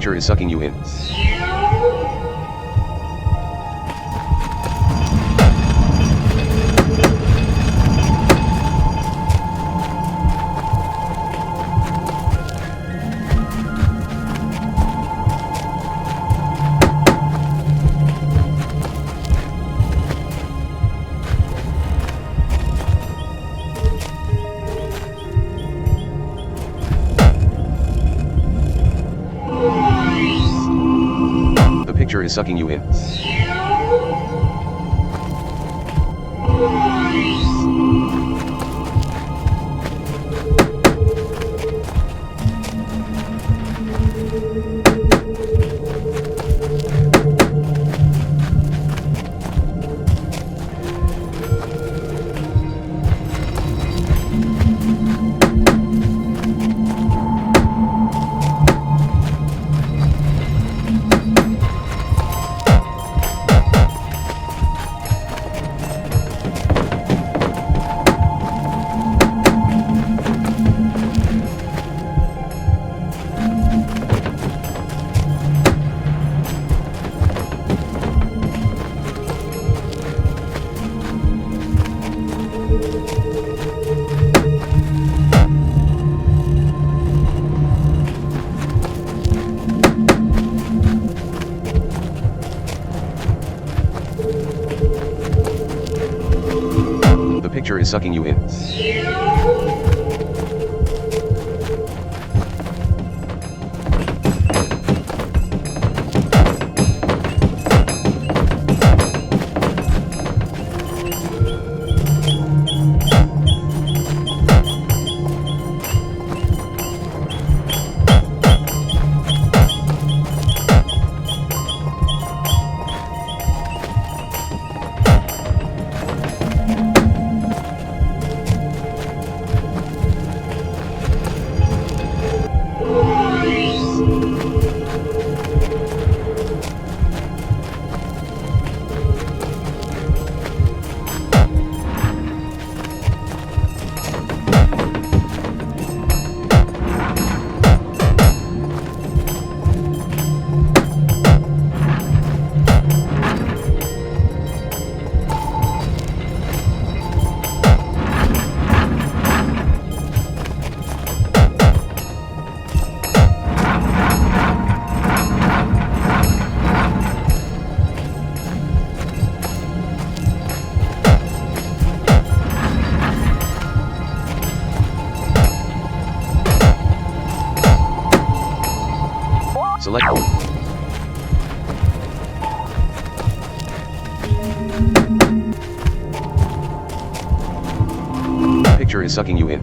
picture is sucking you in. The picture is sucking you in. The picture is sucking you in. Select all. The picture is sucking you in.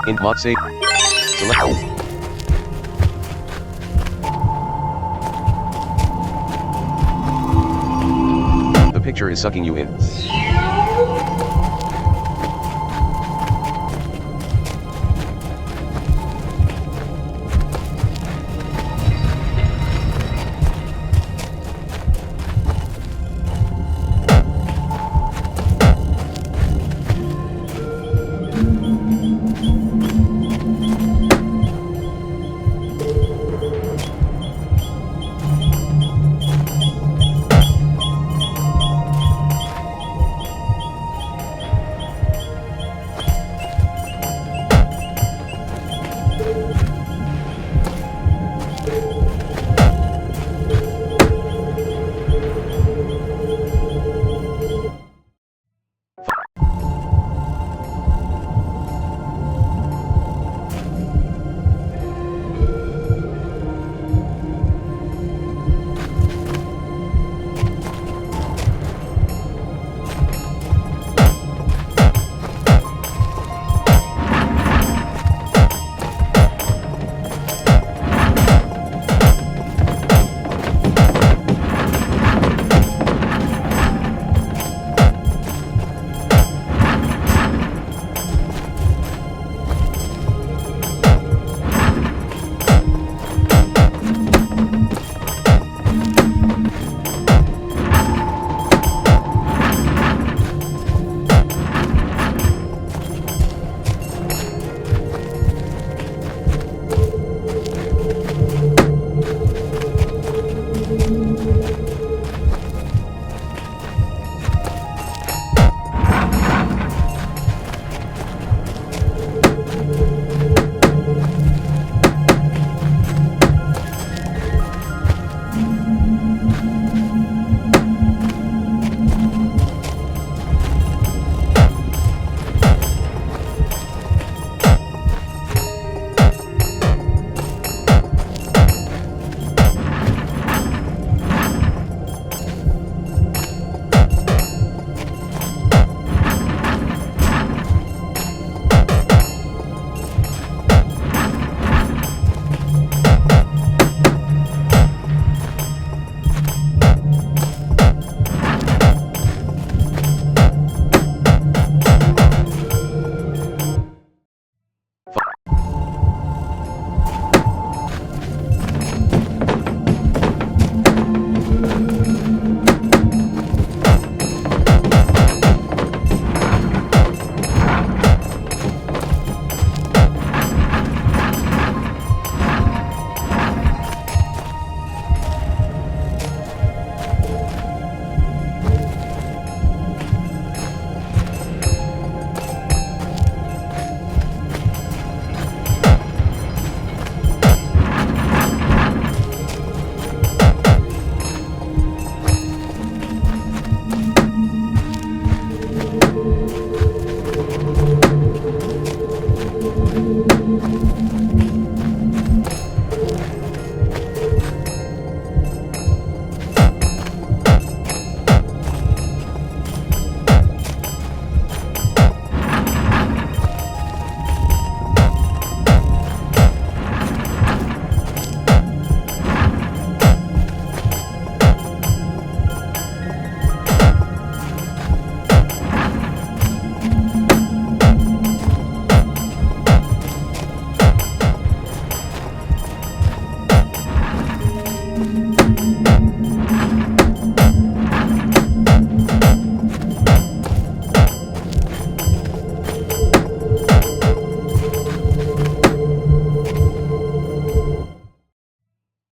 In mod save. Select. The picture is sucking you in.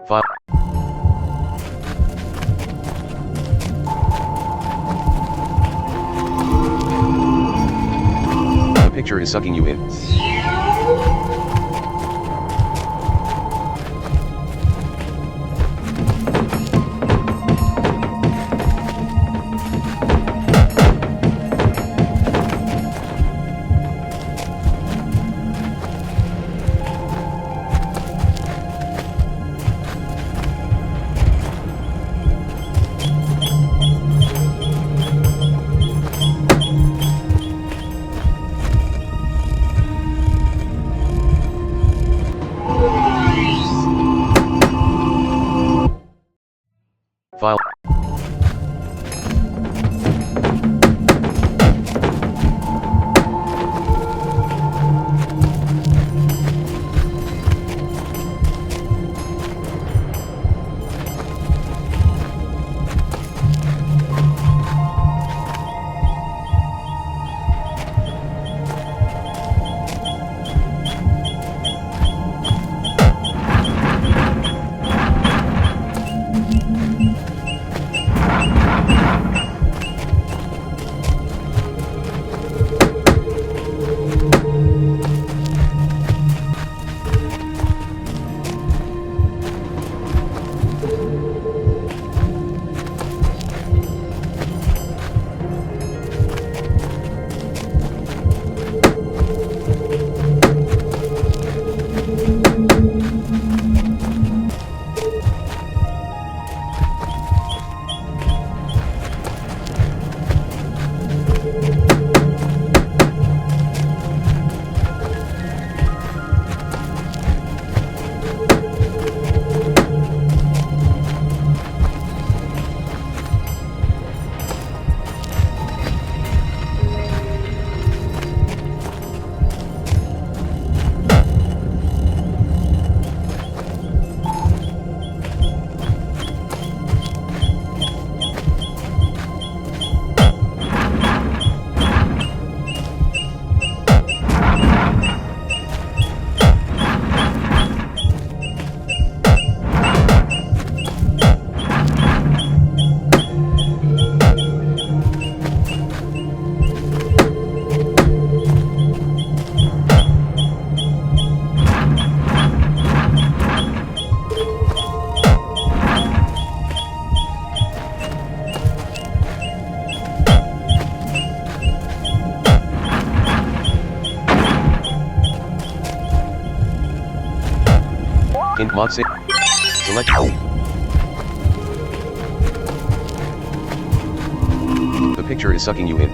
File. The picture is sucking you in. Int mod save. Select. The picture is sucking you in.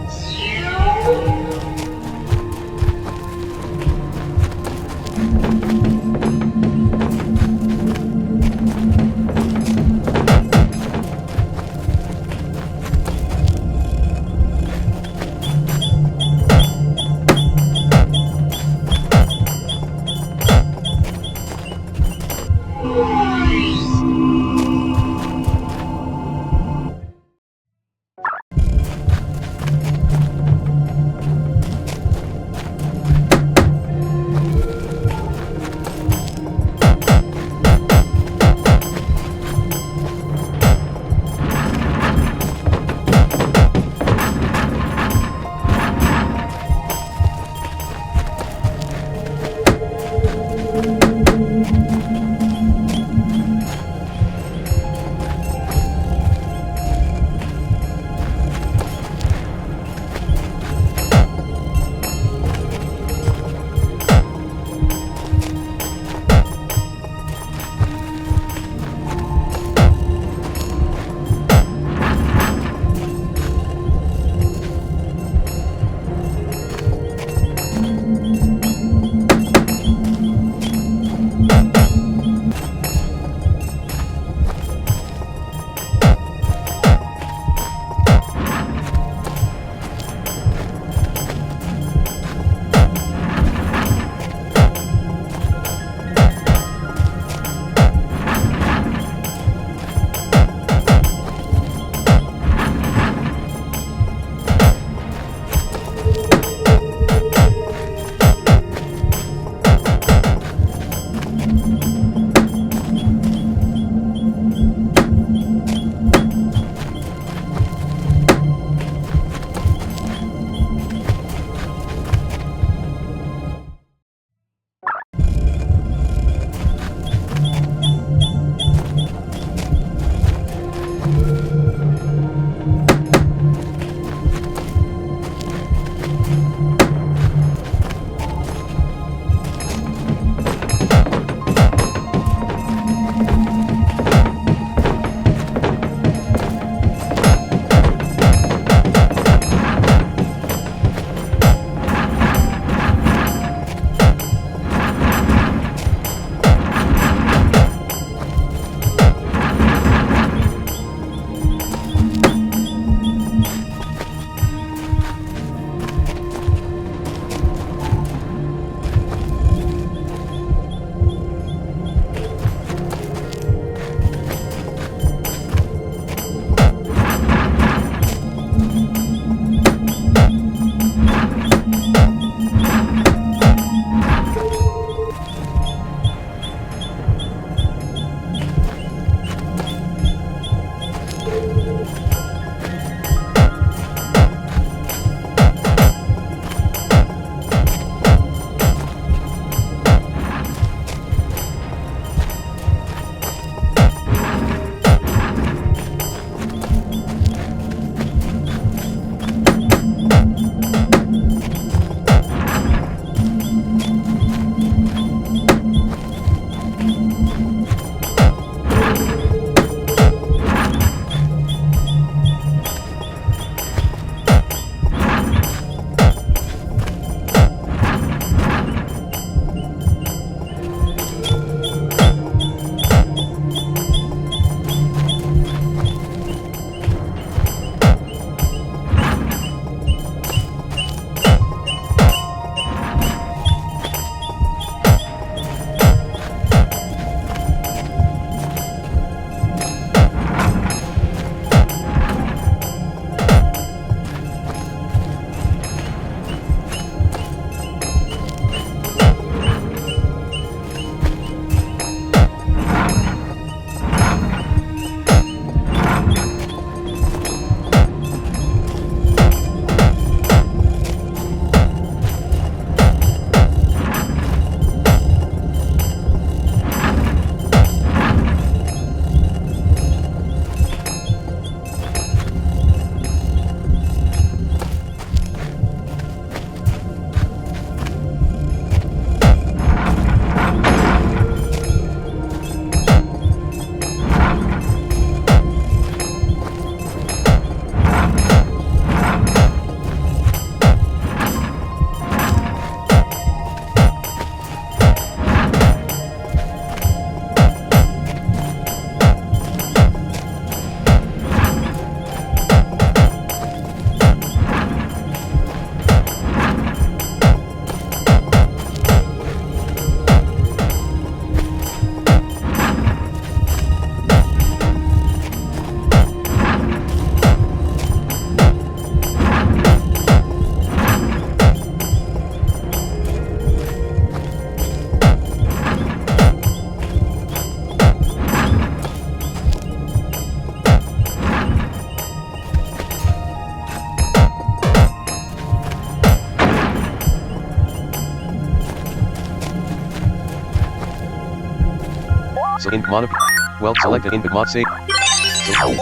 So in Mono. Well, select the input mod save. So.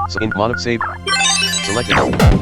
So in mono save. Select it.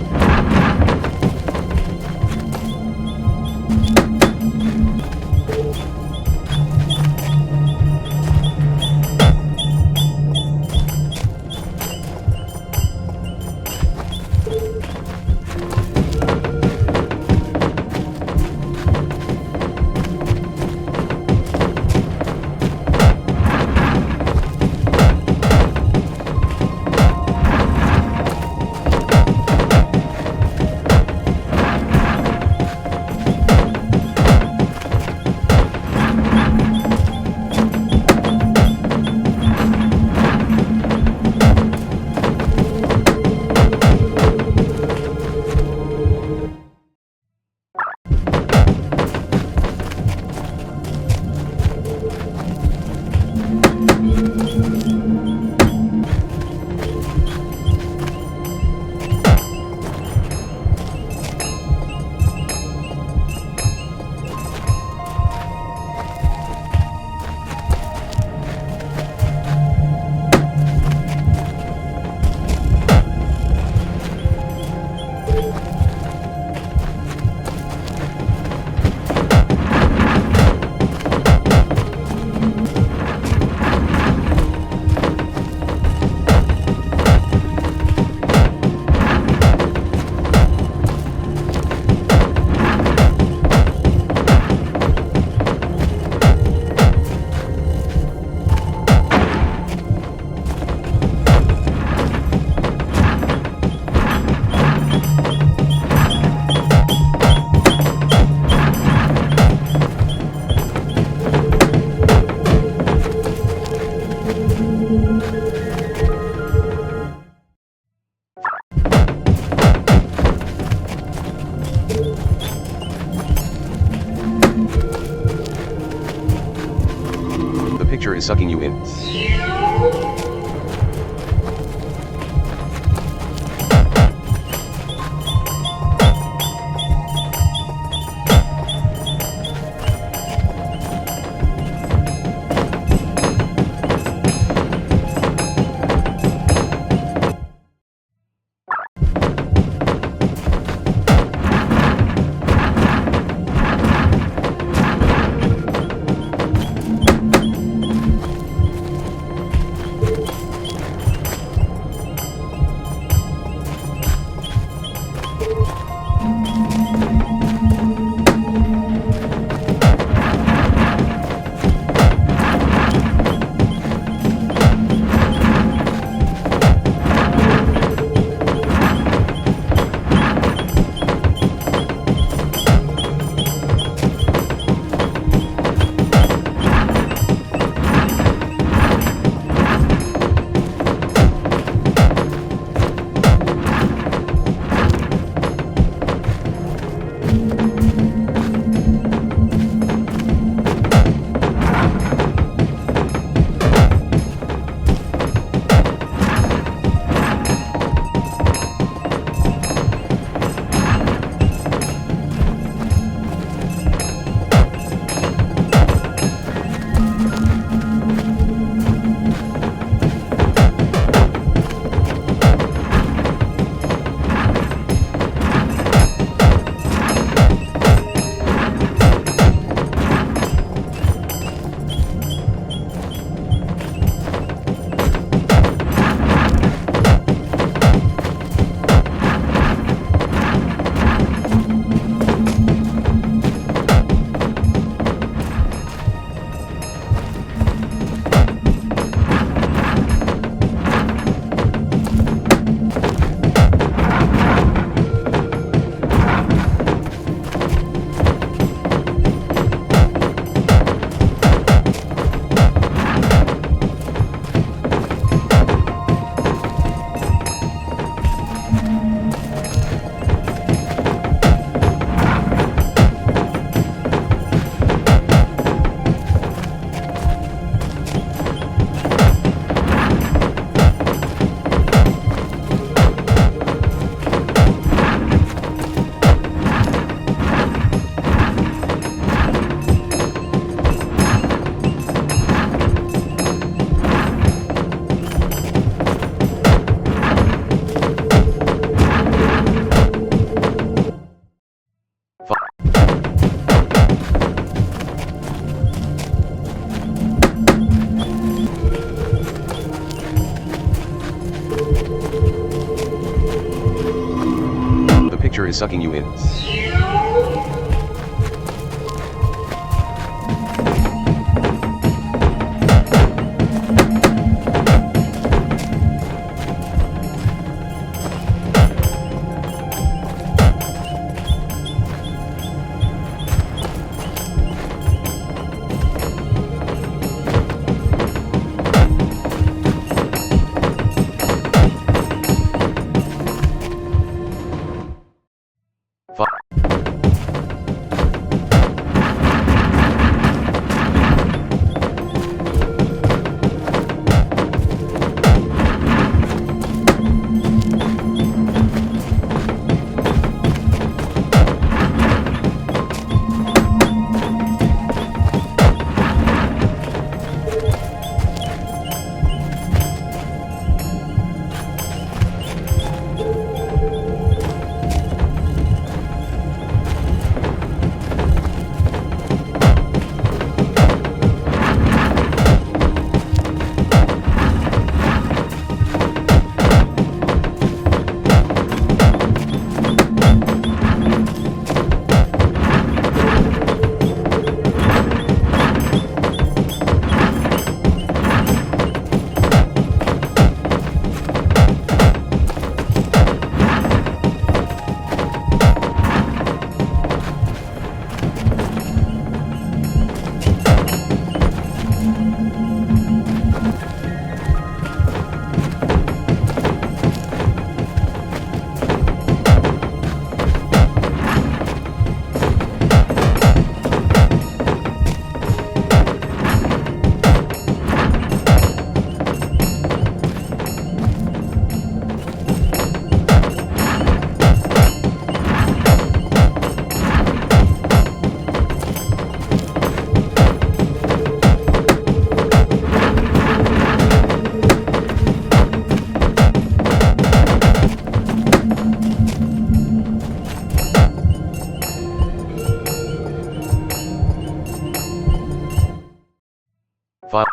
The picture is sucking you in. creature is sucking you in. File.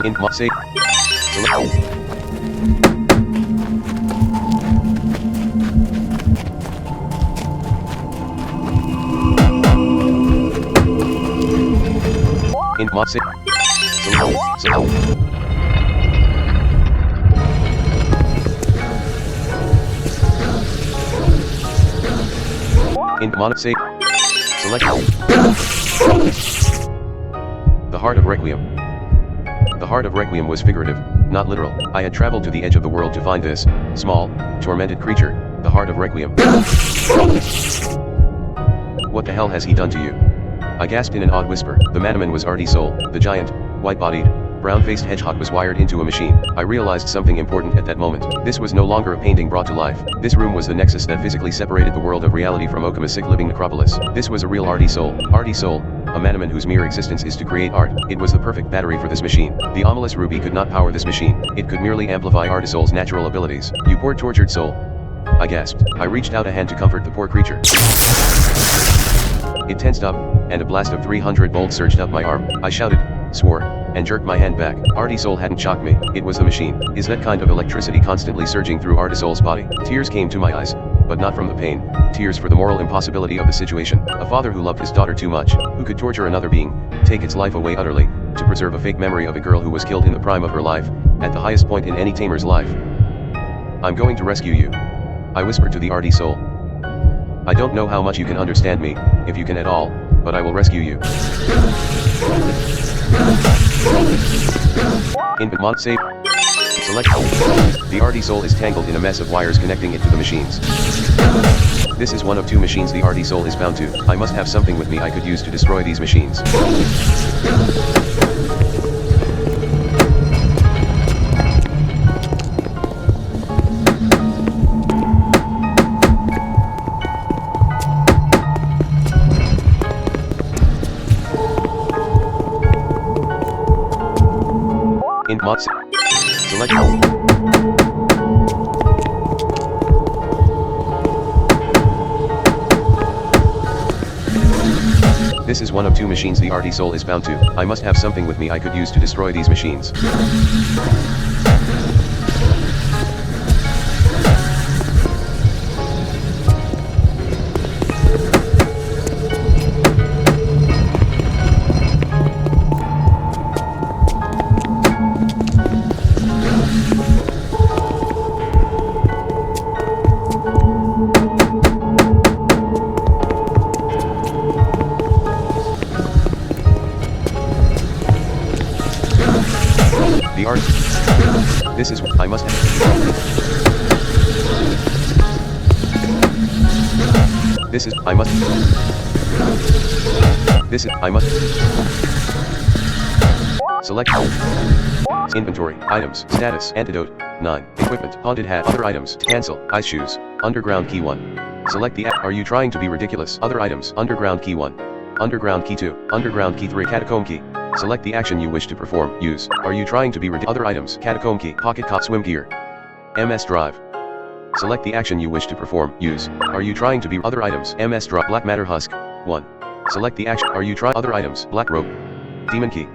In save. In mod save. In mod save. Select. The Heart of Requiem. The Heart of Requiem was figurative, not literal. I had traveled to the edge of the world to find this, small, tormented creature, the Heart of Requiem. What the hell has he done to you? I gasped in an odd whisper. The Manamon was Artie Soul, the giant, white-bodied, brown-faced hedgehog was wired into a machine. I realized something important at that moment. This was no longer a painting brought to life. This room was the nexus that physically separated the world of reality from Okama's sick living necropolis. This was a real Artie Soul. Artie Soul, a Manamon whose mere existence is to create art. It was the perfect battery for this machine. The Ominous Ruby could not power this machine. It could merely amplify Artie Soul's natural abilities. You poor tortured soul. I gasped. I reached out a hand to comfort the poor creature. It tensed up, and a blast of 300 volts surged up my arm. I shouted, swore, and jerked my hand back. Artisol hadn't shocked me, it was the machine. Is that kind of electricity constantly surging through Artisol's body? Tears came to my eyes, but not from the pain. Tears for the moral impossibility of the situation. A father who loved his daughter too much, who could torture another being, take its life away utterly, to preserve a fake memory of a girl who was killed in the prime of her life, at the highest point in any tamer's life. I'm going to rescue you, I whispered to the Artisol. I don't know how much you can understand me, if you can at all, but I will rescue you. Manamon save. Select. The Artisol is tangled in a mess of wires connecting it to the machines. This is one of two machines the Artisol is bound to. I must have something with me I could use to destroy these machines. Select. This is one of two machines the Artisol is bound to. I must have something with me I could use to destroy these machines. This is I must have. This is I must. This is I must. Select. Inventory, items, status, antidote, 9, equipment, haunted hat, other items, cancel, ice shoes, underground key 1. Select the are you trying to be ridiculous, other items, underground key 1. Underground key 2, underground key 3, catacomb key. Select the action you wish to perform, use, are you trying to be other items, catacomb key, pocket cop, swim gear. MS drive. Select the action you wish to perform, use, are you trying to be other items, MS drive, black matter husk, 1. Select the action, are you try other items, black rope. Demon key.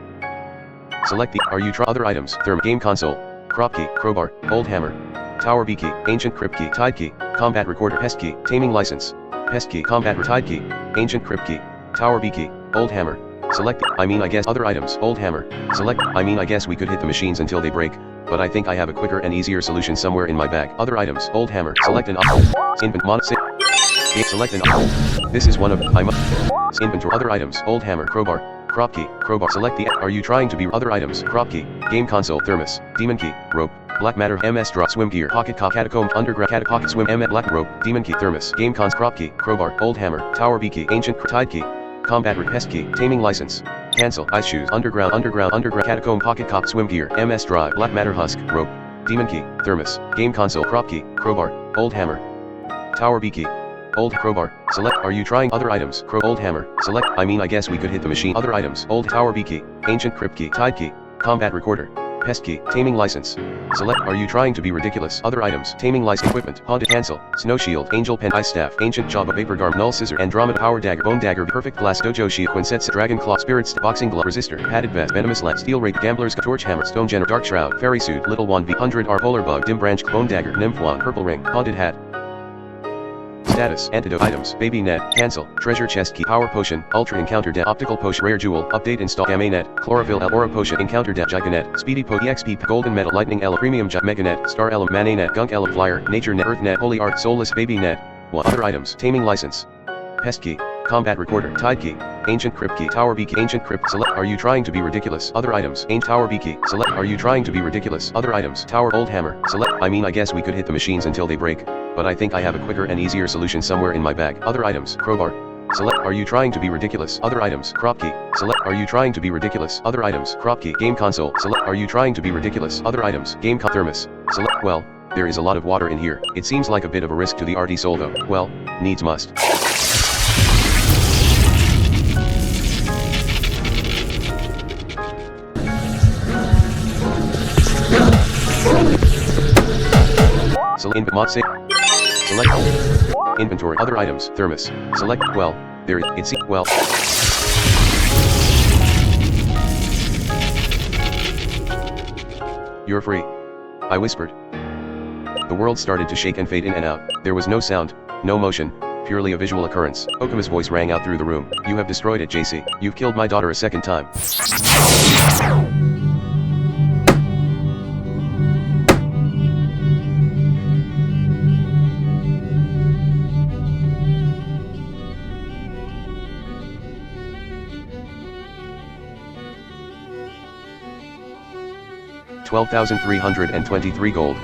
Select the, are you try other items, therm, game console, crop key, crowbar, old hammer. Tower B key, ancient crypt key, tide key, combat recorder, pest key, taming license. Pest key, combat tide key, ancient crypt key, tower B key, old hammer. Select, I guess other items, old hammer. Select, I guess we could hit the machines until they break, but I think I have a quicker and easier solution somewhere in my bag. Other items, old hammer. Select an select an this is one of, inventory. Other items, old hammer, crowbar, crop key, crowbar. Select the, are you trying to be other items, crop key, game console, thermos, demon key, rope, black matter, MS drop, swim gear, pocket cop, catacomb, underground, pocket swim, MS black rope, demon key, thermos, game cons, crop key, crowbar, old hammer, tower B key, ancient tide key. Combat pest key, taming license, cancel, ice shoes, underground, catacomb, pocket cop, swim gear, MS drive, black matter husk, rope, demon key, thermos, game console, crop key, crowbar, old hammer, tower B key, old crowbar. Select, are you trying other items, old hammer. Select, I guess we could hit the machine. Other items, old tower B key, ancient crypt key, tide key, combat recorder, pest key, taming license. Select, are you trying to be ridiculous? Other items, taming license, equipment, haunted cancel, snow shield, angel pen, ice staff, ancient java, vapor garb, null scissor, andromeda, power dagger, bone dagger, perfect glass, dojo shield, quinset, dragon claw, spirits, boxing glove, resistor, padded vest, venomous lance, steel rake, gambler's torch hammer, stone generator, dark shroud, fairy suit, little wand, V100R, polar bug, dim branch, bone dagger, nymph wand, purple ring, haunted hat. Status, antidote, items, baby net, cancel, treasure chest key, power potion, ultra encounter deck, optical potion, rare jewel, update install, gamma net, chlorophyll, aura potion, encounter deck, giganet, speedy po, exp, golden metal, lightning L, premium mega net, star element, mana net, gunk L, flyer, nature net, earth net, holy art, soulless baby net. 1. Other items, taming license, pest key, combat recorder, tide key, ancient crypt key, tower B key, ancient crypt. Select, are you trying to be ridiculous? Other items, ancient tower B key. Select, are you trying to be ridiculous? Other items, tower old hammer. Select, I guess we could hit the machines until they break, but I think I have a quicker and easier solution somewhere in my bag. Other items, crowbar. Select, are you trying to be ridiculous? Other items, crop key. Select, are you trying to be ridiculous? Other items, crop key, game console. Select, are you trying to be ridiculous? Other items, game thermos. Select, well, there is a lot of water in here. It seems like a bit of a risk to the Artisol though. Well, needs must. Select inventory, other items, thermos. Select, well, there it's well. You're free. I whispered. The world started to shake and fade in and out. There was no sound, no motion, purely a visual occurrence. Okuma's voice rang out through the room. You have destroyed it, JC. You've killed my daughter a second time. $12,323 gold.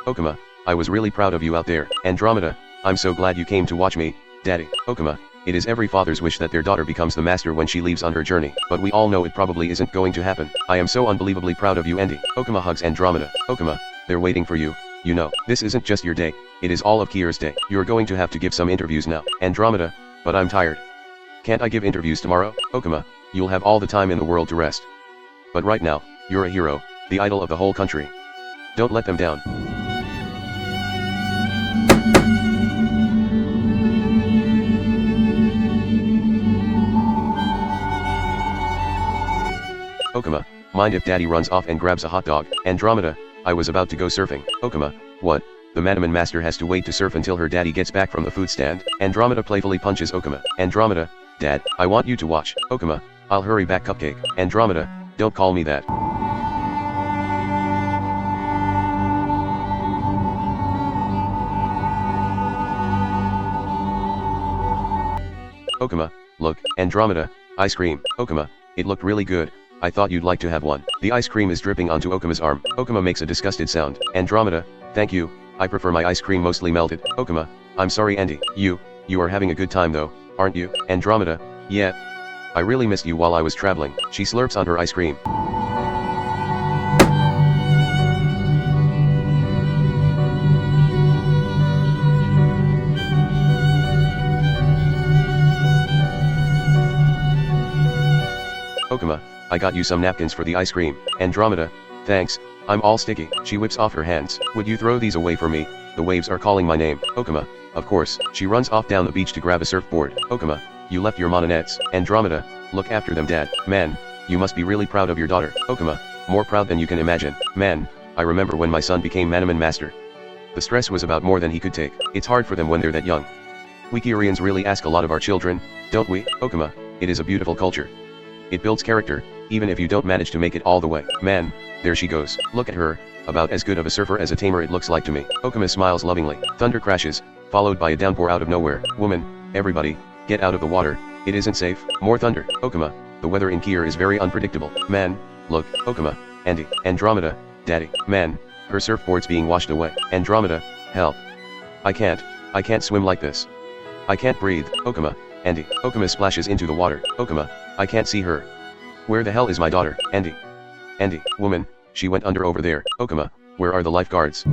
Okuma, I was really proud of you out there. Andromeda, I'm so glad you came to watch me, Daddy. Okuma, it is every father's wish that their daughter becomes the master when she leaves on her journey, but we all know it probably isn't going to happen. I am so unbelievably proud of you, Andy. Okuma hugs Andromeda. Okuma, they're waiting for you. You know, this isn't just your day, it is all of Kier's day. You're going to have to give some interviews now. Andromeda, but I'm tired. Can't I give interviews tomorrow? Okuma, you'll have all the time in the world to rest. But right now, you're a hero, the idol of the whole country. Don't let them down. Okuma, mind if Daddy runs off and grabs a hot dog? Andromeda, I was about to go surfing. Okuma, what? The Manamon master has to wait to surf until her daddy gets back from the food stand. Andromeda playfully punches Okuma. Andromeda, Dad, I want you to watch. Okuma, I'll hurry back, Cupcake. Andromeda, don't call me that. Okuma, look, Andromeda, ice cream. Okuma, it looked really good. I thought you'd like to have one. The ice cream is dripping onto Okuma's arm. Okuma makes a disgusted sound. Andromeda, thank you, I prefer my ice cream mostly melted. Okuma, I'm sorry Andy. You are having a good time though, aren't you? Andromeda, yeah. I really missed you while I was traveling. She slurps on her ice cream. Okuma, I got you some napkins for the ice cream. Andromeda, thanks, I'm all sticky. She whips off her hands. Would you throw these away for me? The waves are calling my name. Okuma, of course. She runs off down the beach to grab a surfboard. Okuma, you left your mononettes. Andromeda, look after them, Dad. Man, you must be really proud of your daughter. Okuma, more proud than you can imagine. Man, I remember when my son became Manamon master. The stress was about more than he could take. It's hard for them when they're that young. We Kyrians really ask a lot of our children, don't we? Okuma, it is a beautiful culture. It builds character, even if you don't manage to make it all the way. Man, there she goes. Look at her, about as good of a surfer as a tamer it looks like to me. Okuma smiles lovingly. Thunder crashes, followed by a downpour out of nowhere. Woman, everybody, get out of the water, it isn't safe. More thunder. Okuma, the weather in Kier is very unpredictable. Man, look, Okuma, Andy, Andromeda, Daddy. Man, her surfboard's being washed away. Andromeda, help. I can't swim like this. I can't breathe. Okuma, Andy. Okuma splashes into the water. Okuma, I can't see her. Where the hell is my daughter? Andy. Andy, woman, she went under over there. Okuma, where are the lifeguards?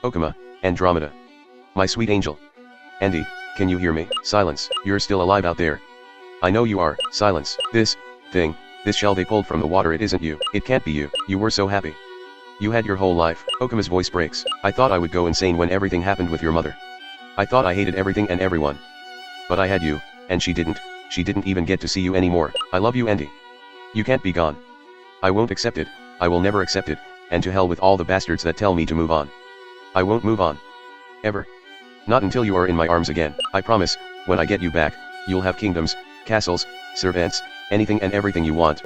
Okuma, Andromeda. My sweet angel. Andy, can you hear me? Silence, you're still alive out there. I know you are. Silence. This shell they pulled from the water, it isn't you. It can't be you. You were so happy. You had your whole life. Okuma's voice breaks. I thought I would go insane when everything happened with your mother. I thought I hated everything and everyone. But I had you, and she didn't. She didn't even get to see you anymore. I love you, Andy. You can't be gone. I won't accept it. I will never accept it, and to hell with all the bastards that tell me to move on. I won't move on. Ever. Not until you are in my arms again. I promise, when I get you back, you'll have kingdoms, castles, servants, anything and everything you want.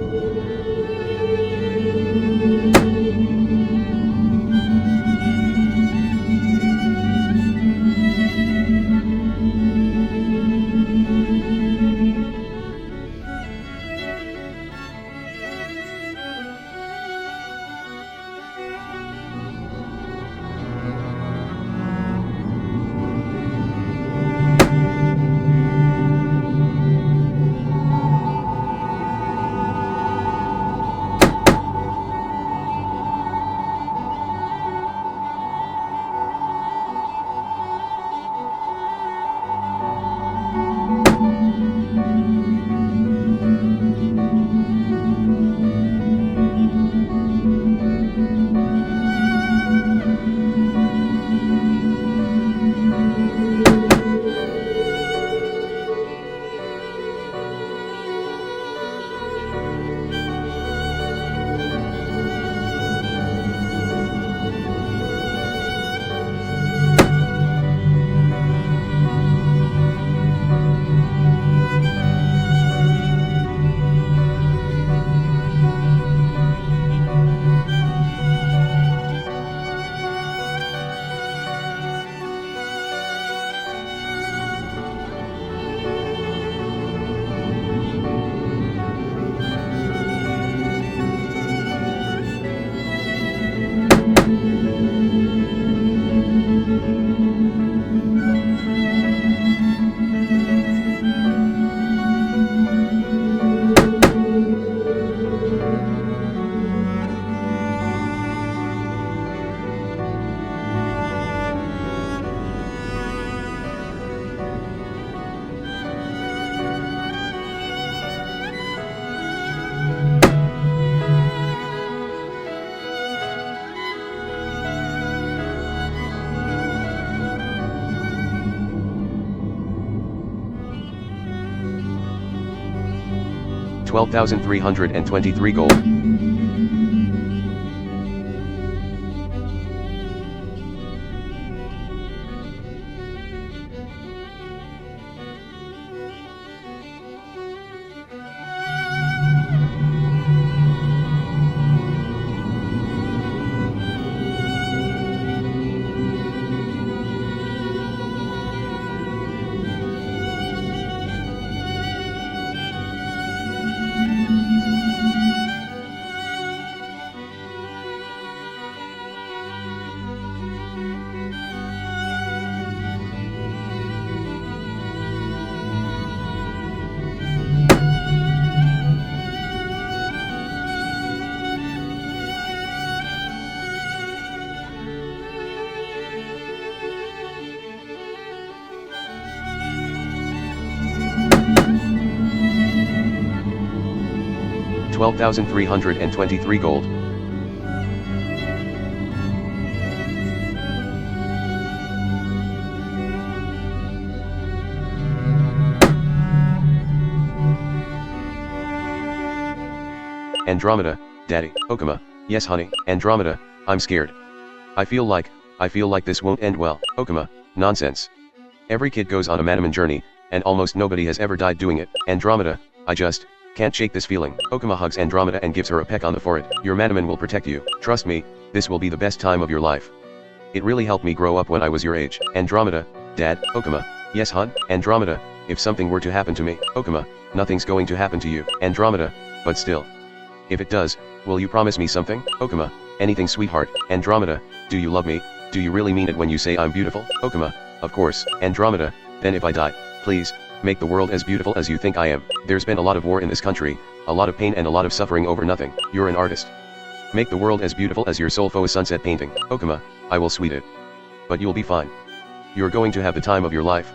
12,323 gold. $12,323 gold. Andromeda, Daddy, Okuma, yes honey, Andromeda, I'm scared. I feel like this won't end well, Okuma, nonsense. Every kid goes on a Manamon journey, and almost nobody has ever died doing it, Andromeda, I just can't shake this feeling. Okuma hugs Andromeda and gives her a peck on the forehead. Your Manamon will protect you, trust me, this will be the best time of your life. It really helped me grow up when I was your age. Andromeda, Dad, Okuma, yes hun, Andromeda, if something were to happen to me, Okuma, nothing's going to happen to you, Andromeda, but still. If it does, will you promise me something, Okuma, anything sweetheart, Andromeda, do you love me, do you really mean it when you say I'm beautiful, Okuma, of course, Andromeda, then if I die, please, make the world as beautiful as you think I am. There's been a lot of war in this country, a lot of pain and a lot of suffering over nothing. You're an artist. Make the world as beautiful as your soulful sunset painting. Okuma, I will sweet it. But you'll be fine. You're going to have the time of your life.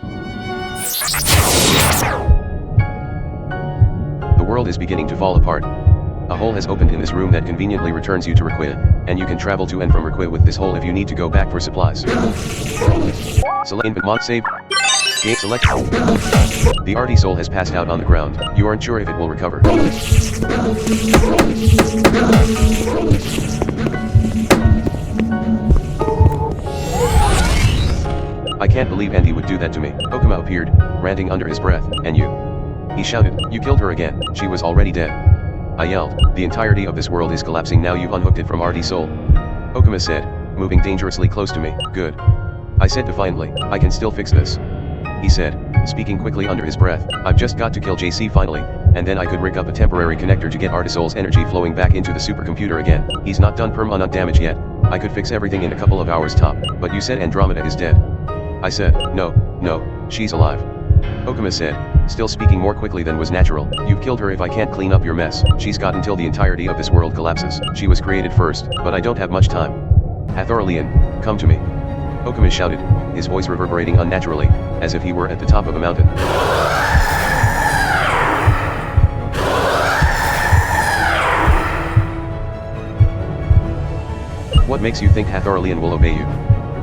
The world is beginning to fall apart. A hole has opened in this room that conveniently returns you to Requiem, and you can travel to and from Requiem with this hole if you need to go back for supplies. Select Invent Save. Game select. The RD soul has passed out on the ground. You aren't sure if it will recover. I can't believe Andy would do that to me. Okuma appeared, ranting under his breath. And you? He shouted. You killed her again. She was already dead. I yelled. The entirety of this world is collapsing now you've unhooked it from RD soul. Okuma said, moving dangerously close to me. Good. I said defiantly. I can still fix this. He said, speaking quickly under his breath, I've just got to kill JC finally, and then I could rig up a temporary connector to get Artisol's energy flowing back into the supercomputer again. He's not done permanent damage yet. I could fix everything in a couple of hours top. But you said Andromeda is dead. I said, no, she's alive. Okuma said, still speaking more quickly than was natural, you've killed her if I can't clean up your mess. She's got until the entirety of this world collapses. She was created first, but I don't have much time. Hathorlian, come to me. Okuma shouted, his voice reverberating unnaturally, as if he were at the top of a mountain. What makes you think Hathorlian will obey you?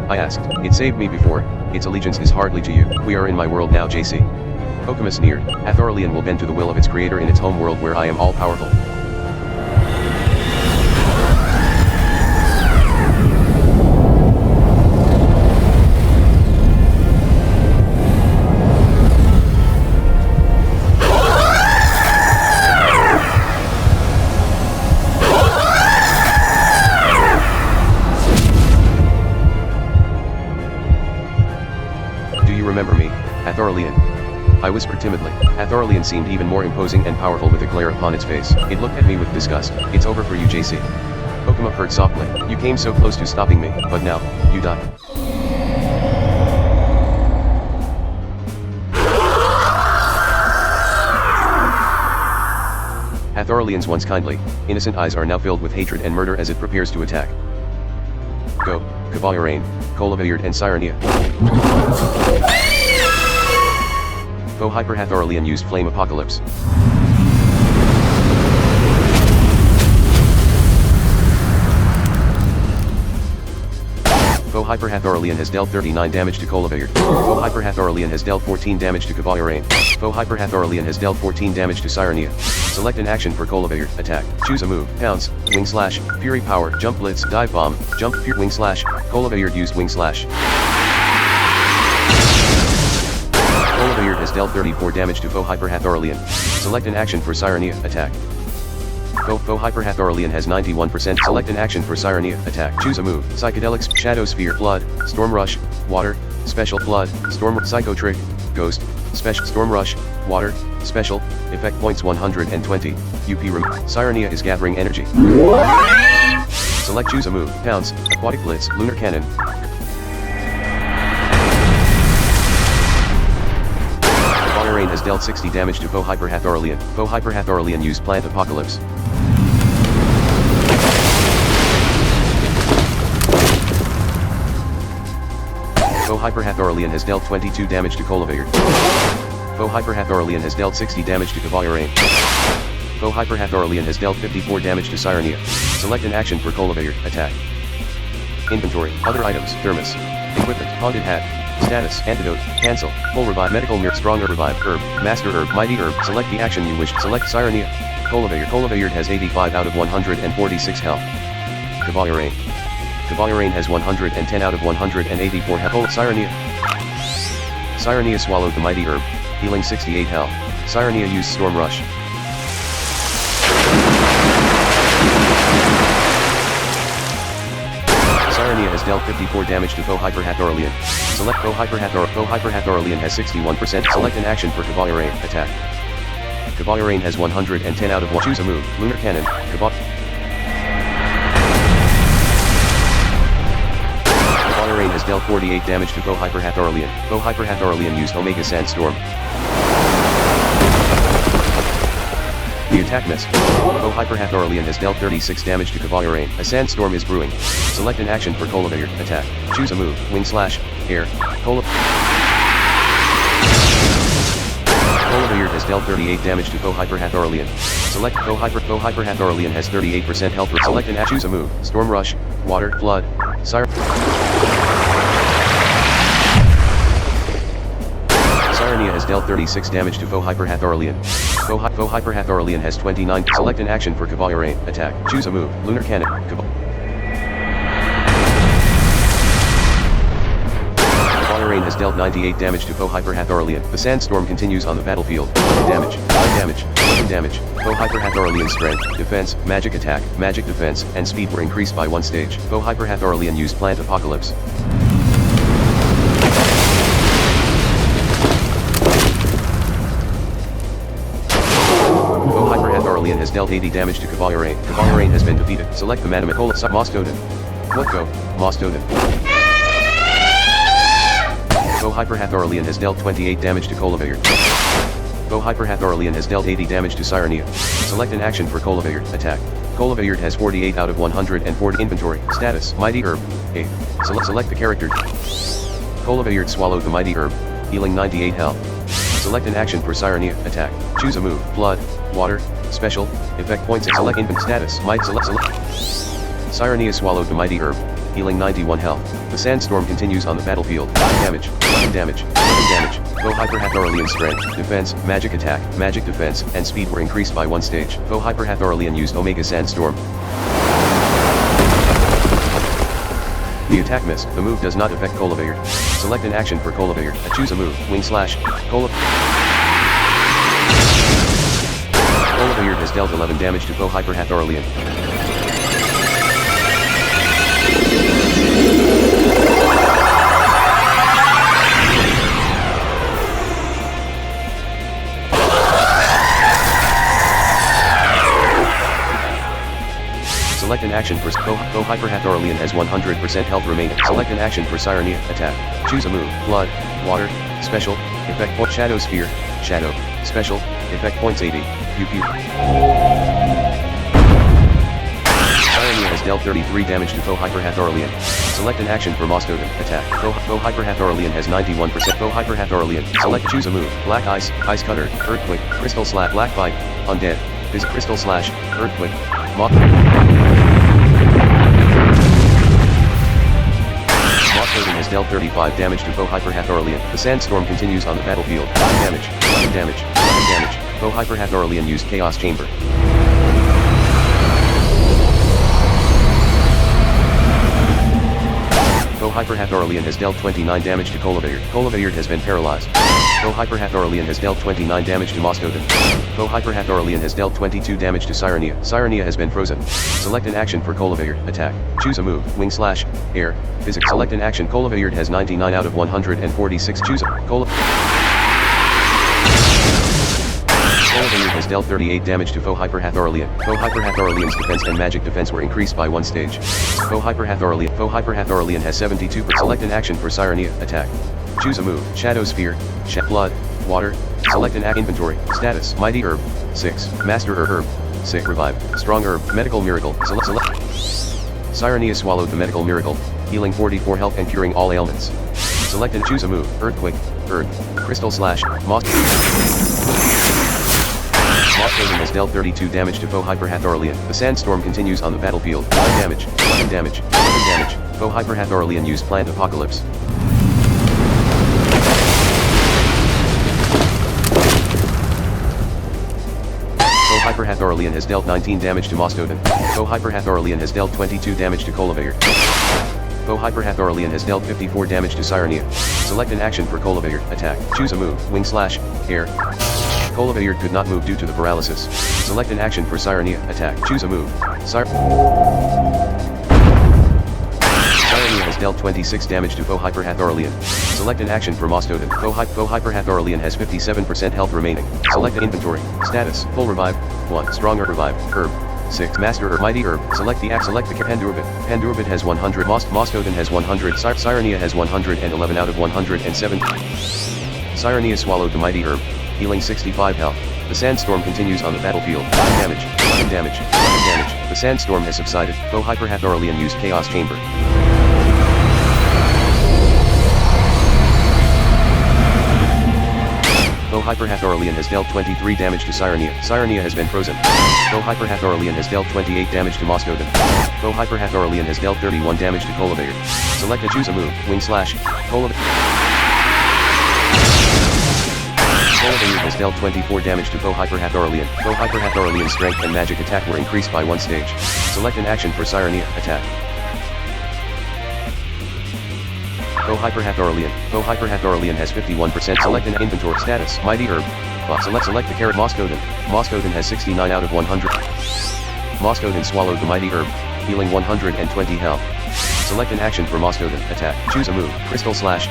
I asked. It saved me before, its allegiance is hardly to you. We are in my world now, JC. Okuma sneered. Hathorlian will bend to the will of its creator in its home world where I am all-powerful. Remember me, Hathorlian? I whispered timidly. Hathorlian seemed even more imposing and powerful with a glare upon its face. It looked at me with disgust. It's over for you, JC. Okuma purred softly. You came so close to stopping me, but now, you die. Hathorlian's once kindly, innocent eyes are now filled with hatred and murder as it prepares to attack. Go, Kavaliarain, Kolaviard and Sirenia. Faux Hyper Hathorlian used Flame Apocalypse. Faux Faux Hyper Hathorlian has dealt 39 damage to Colibayard. Faux Hyper Hathorlian has dealt 14 damage to Cavalierain. Faux Hyper Hathorlian has dealt 14 damage to Sirenia. Select an action for Colibayard. Attack. Choose a move. Pounce. Wing Slash. Fury Power. Jump Blitz. Dive Bomb. Jump. Wing Slash. Colibayard used Wing Slash. Colibayard has dealt 34 damage to Faux Hyper Hathorlian. Select an action for Sirenia. Attack. Faux Hyper Hathorlian has 91%. Select an action for Sirenia. Attack. Choose a move. Psychedelics. Shadow Sphere. Flood. Storm Rush. Water. Special. Flood. Storm. Psycho Trick. Ghost. Special. Storm Rush. Water. Special. Effect points 120. UP room. Sirenia is gathering energy. Select choose a move. Pounce. Aquatic Blitz. Lunar Cannon. Cavalierain has dealt 60 damage to Faux Hyper Hathorlian. Faux Hyper Hathorlian used Plant Apocalypse. Faux Hyper Hathorlian has dealt 22 damage to Colibayard. Faux Hyper Hathorlian has dealt 60 damage to Cavalierain. Faux Hyper Hathorlian has dealt 54 damage to Sirenia. Select an action for Colibayard. Attack. Inventory. Other items. Thermos. Equipment. Haunted Hat. Status. Antidote. Cancel. Full Revive. Medical Mirror. Stronger Revive. Herb. Master Herb. Mighty Herb. Select the action you wish. Select Sirenia. Colibayard. Colibayard has 85 out of 146 health. Cavalierain. Cavalierain has 110 out of 184 health. Sirenia. Sirenia swallowed the Mighty Herb, healing 68 health. Sirenia used Storm Rush. Sirenia has dealt 54 damage to Faux Hyper Hathorlian. Select Faux Hyper Hathorlian. Faux Hyper Hathorlian has 61%. Select an action for Cavalierain. Attack. Cavalierain has 110 out of 1. Choose a move. Lunar Cannon. Cavalierain has dealt 48 damage to Faux Hyper Hathorlian. Faux Hyper Hathorlian used Omega Sandstorm. The attack missed. Faux Hyper Hathorlian has dealt 36 damage to Cavalierain. A sandstorm is brewing. Select an action for Colibayard. Attack. Choose a move. Wing Slash. Air. Colibayard has dealt 38 damage to Faux Hyper Hathorlian. Select Faux Hyper Hathorlian has 38% health. Select an action. Choose a move. Storm Rush. Water. Flood. Sirenia has dealt 36 damage to Faux Hyper Hathorlian. Faux Hyper Hathorlian has 29. Select an action for Cavalierain. Attack. Choose a move. Lunar Cannon. Cavalierain has dealt 98 damage to Faux Hyper Hathorlian. The sandstorm continues on the battlefield. Damage. Damage. Damage. Faux Hyper Hathorlian strength, defense, magic attack, magic defense, and speed were increased by 1 stage. Faux Hyper Hathorlian used Plant Apocalypse. Faux Hyper Hathorlian has dealt 80 damage to Cavalierain. Cavalierain has been defeated. Select the Manamon. Mostoden. Let go. Mostoden. Faux Hyper Hathorlian has dealt 28 damage to Colibayard. Faux Hyper Hathorlian has dealt 80 damage to Sirenia. Select an action for Colibayard. Attack. Colibayard has 48 out of 140. Inventory. Status. Mighty Herb. A. Select the character. Colibayard swallowed the Mighty Herb, healing 98 health. Select an action for Sirenia. Attack. Choose a move. Flood. Water. Special. Effect points. Select infant status. Might select. Sirenia swallowed the Mighty Herb, healing 91 health. The sandstorm continues on the battlefield. Damage. Damage. Damage. Faux Hyper Hathorlian strength, defense, magic attack, magic defense, and speed were increased by 1 stage. Faux Hyper Hathorlian used Omega Sandstorm. The attack missed. The move does not affect Colibayard. Select an action for Colibayard. Choose a move. Wing Slash. Colibayard has dealt 11 damage to Faux Hyper Hathorlian. Select an action for Faux Hyper Hathorlian has 100% health remaining. Select an action for Sirenia. Attack. Choose a move. Blood. Water. Special. Effect point. Shadow Sphere. Shadow. Special. Effect points 80. Sirenia has dealt 33 damage to Faux Hyper Hathorlian. Select an action for Mostoden. Attack. Faux Hyper Hathorlian has 91%. Faux Hyper Hathorlian. Select. Choose a move. Black Ice. Ice Cutter. Earthquake. Crystal Slap. Black Bite. Undead. Crystal Slash. Earthquake. Totem has dealt 35 damage to foe Hyperhathorlian. The sandstorm continues on the battlefield. 9 damage, 11 damage, 11 damage. Foe Hyperhathorlian used Chaos Chamber. Foe Hyperhathorlian has dealt 29 damage to Colibayard. Colibayard has been paralyzed. Foe Hyperhathorlian has dealt 29 damage to Mostoden. Foe Hyperhathorlian has dealt 22 damage to Sirenia. Sirenia has been frozen. Select an action for Colibayard. Attack. Choose a move. Wing slash. Air. Physics. Select an action. Colibayard has 99 out of 146. Choose a. Colibayard has dealt 38 damage to foe Hyperhathorlian. Foe Hyperhathorlian's defense and magic defense were increased by 1 stage. Foe Hyperhathorlian has 72. Select an action for Sirenia. Attack. Choose a move. Shadow Sphere. Blood. Water. Select an inventory. Status. Mighty Herb. 6. Master Herb. 6. Revive. Strong Herb. Medical Miracle. Select. Sirenia swallowed the Medical Miracle, healing 44 health and curing all ailments. Select and choose a move. Earthquake. Earth. Crystal Slash. Moss. Mostoden has dealt 32 damage to foe Hyperhathorlian. The sandstorm continues on the battlefield. 9 damage, 11 damage, 11 damage. Foe Hyperhathorlian used Plant Apocalypse. Foe Hyperhathorlian has dealt 19 damage to Mostoden. Foe Hyperhathorlian has dealt 22 damage to Colibayard. Foe Hyperhathorlian has dealt 54 damage to Sirenia. Select an action for Colibayard. Attack. Choose a move. Wing slash. Air. Colibayard could not move due to the paralysis. Select an action for Sirenia. Attack. Choose a move. Sirenia has dealt 26 damage to foe Hyperhathorlian. Select an action for Mostoden. Foe Hyperhathorlian has 57% health remaining. Select an inventory. Status. Full revive. 1. Stronger revive. Herb. 6. Master Herb. Mighty Herb. Select the select the Pandurbit. Pandurbit has 100. Mostoden has 100. Sirenia has 111 out of 107. Sirenia swallowed the Mighty Herb, healing 65 health. The sandstorm continues on the battlefield. 9 damage, 11 damage, 11 damage. The sandstorm has subsided. Foe Hyperhathorlian used Chaos Chamber. Foe Hyperhathorlian has dealt 23 damage to Sirenia. Sirenia has been frozen. Foe Hyperhathorlian has dealt 28 damage to Mostoden. Foe Hyperhathorlian has dealt 31 damage to Colibayard. Select and choose a move. Wing slash. Colibayard has dealt 24 damage to foe Hyperhathorlian. Foe Hyperhathorlian's strength and magic attack were increased by 1 stage. Select an action for Sirenia. Attack. Foe Hyperhathorlian. Foe Hyperhathorlian has 51%. Select an inventory. Status. Mighty Herb. Select the carrot. Mostoden. Mostoden has 69 out of 100. Mostoden swallowed the Mighty Herb, healing 120 health. Select an action for Mostoden. Attack. Choose a move. Crystal Slash.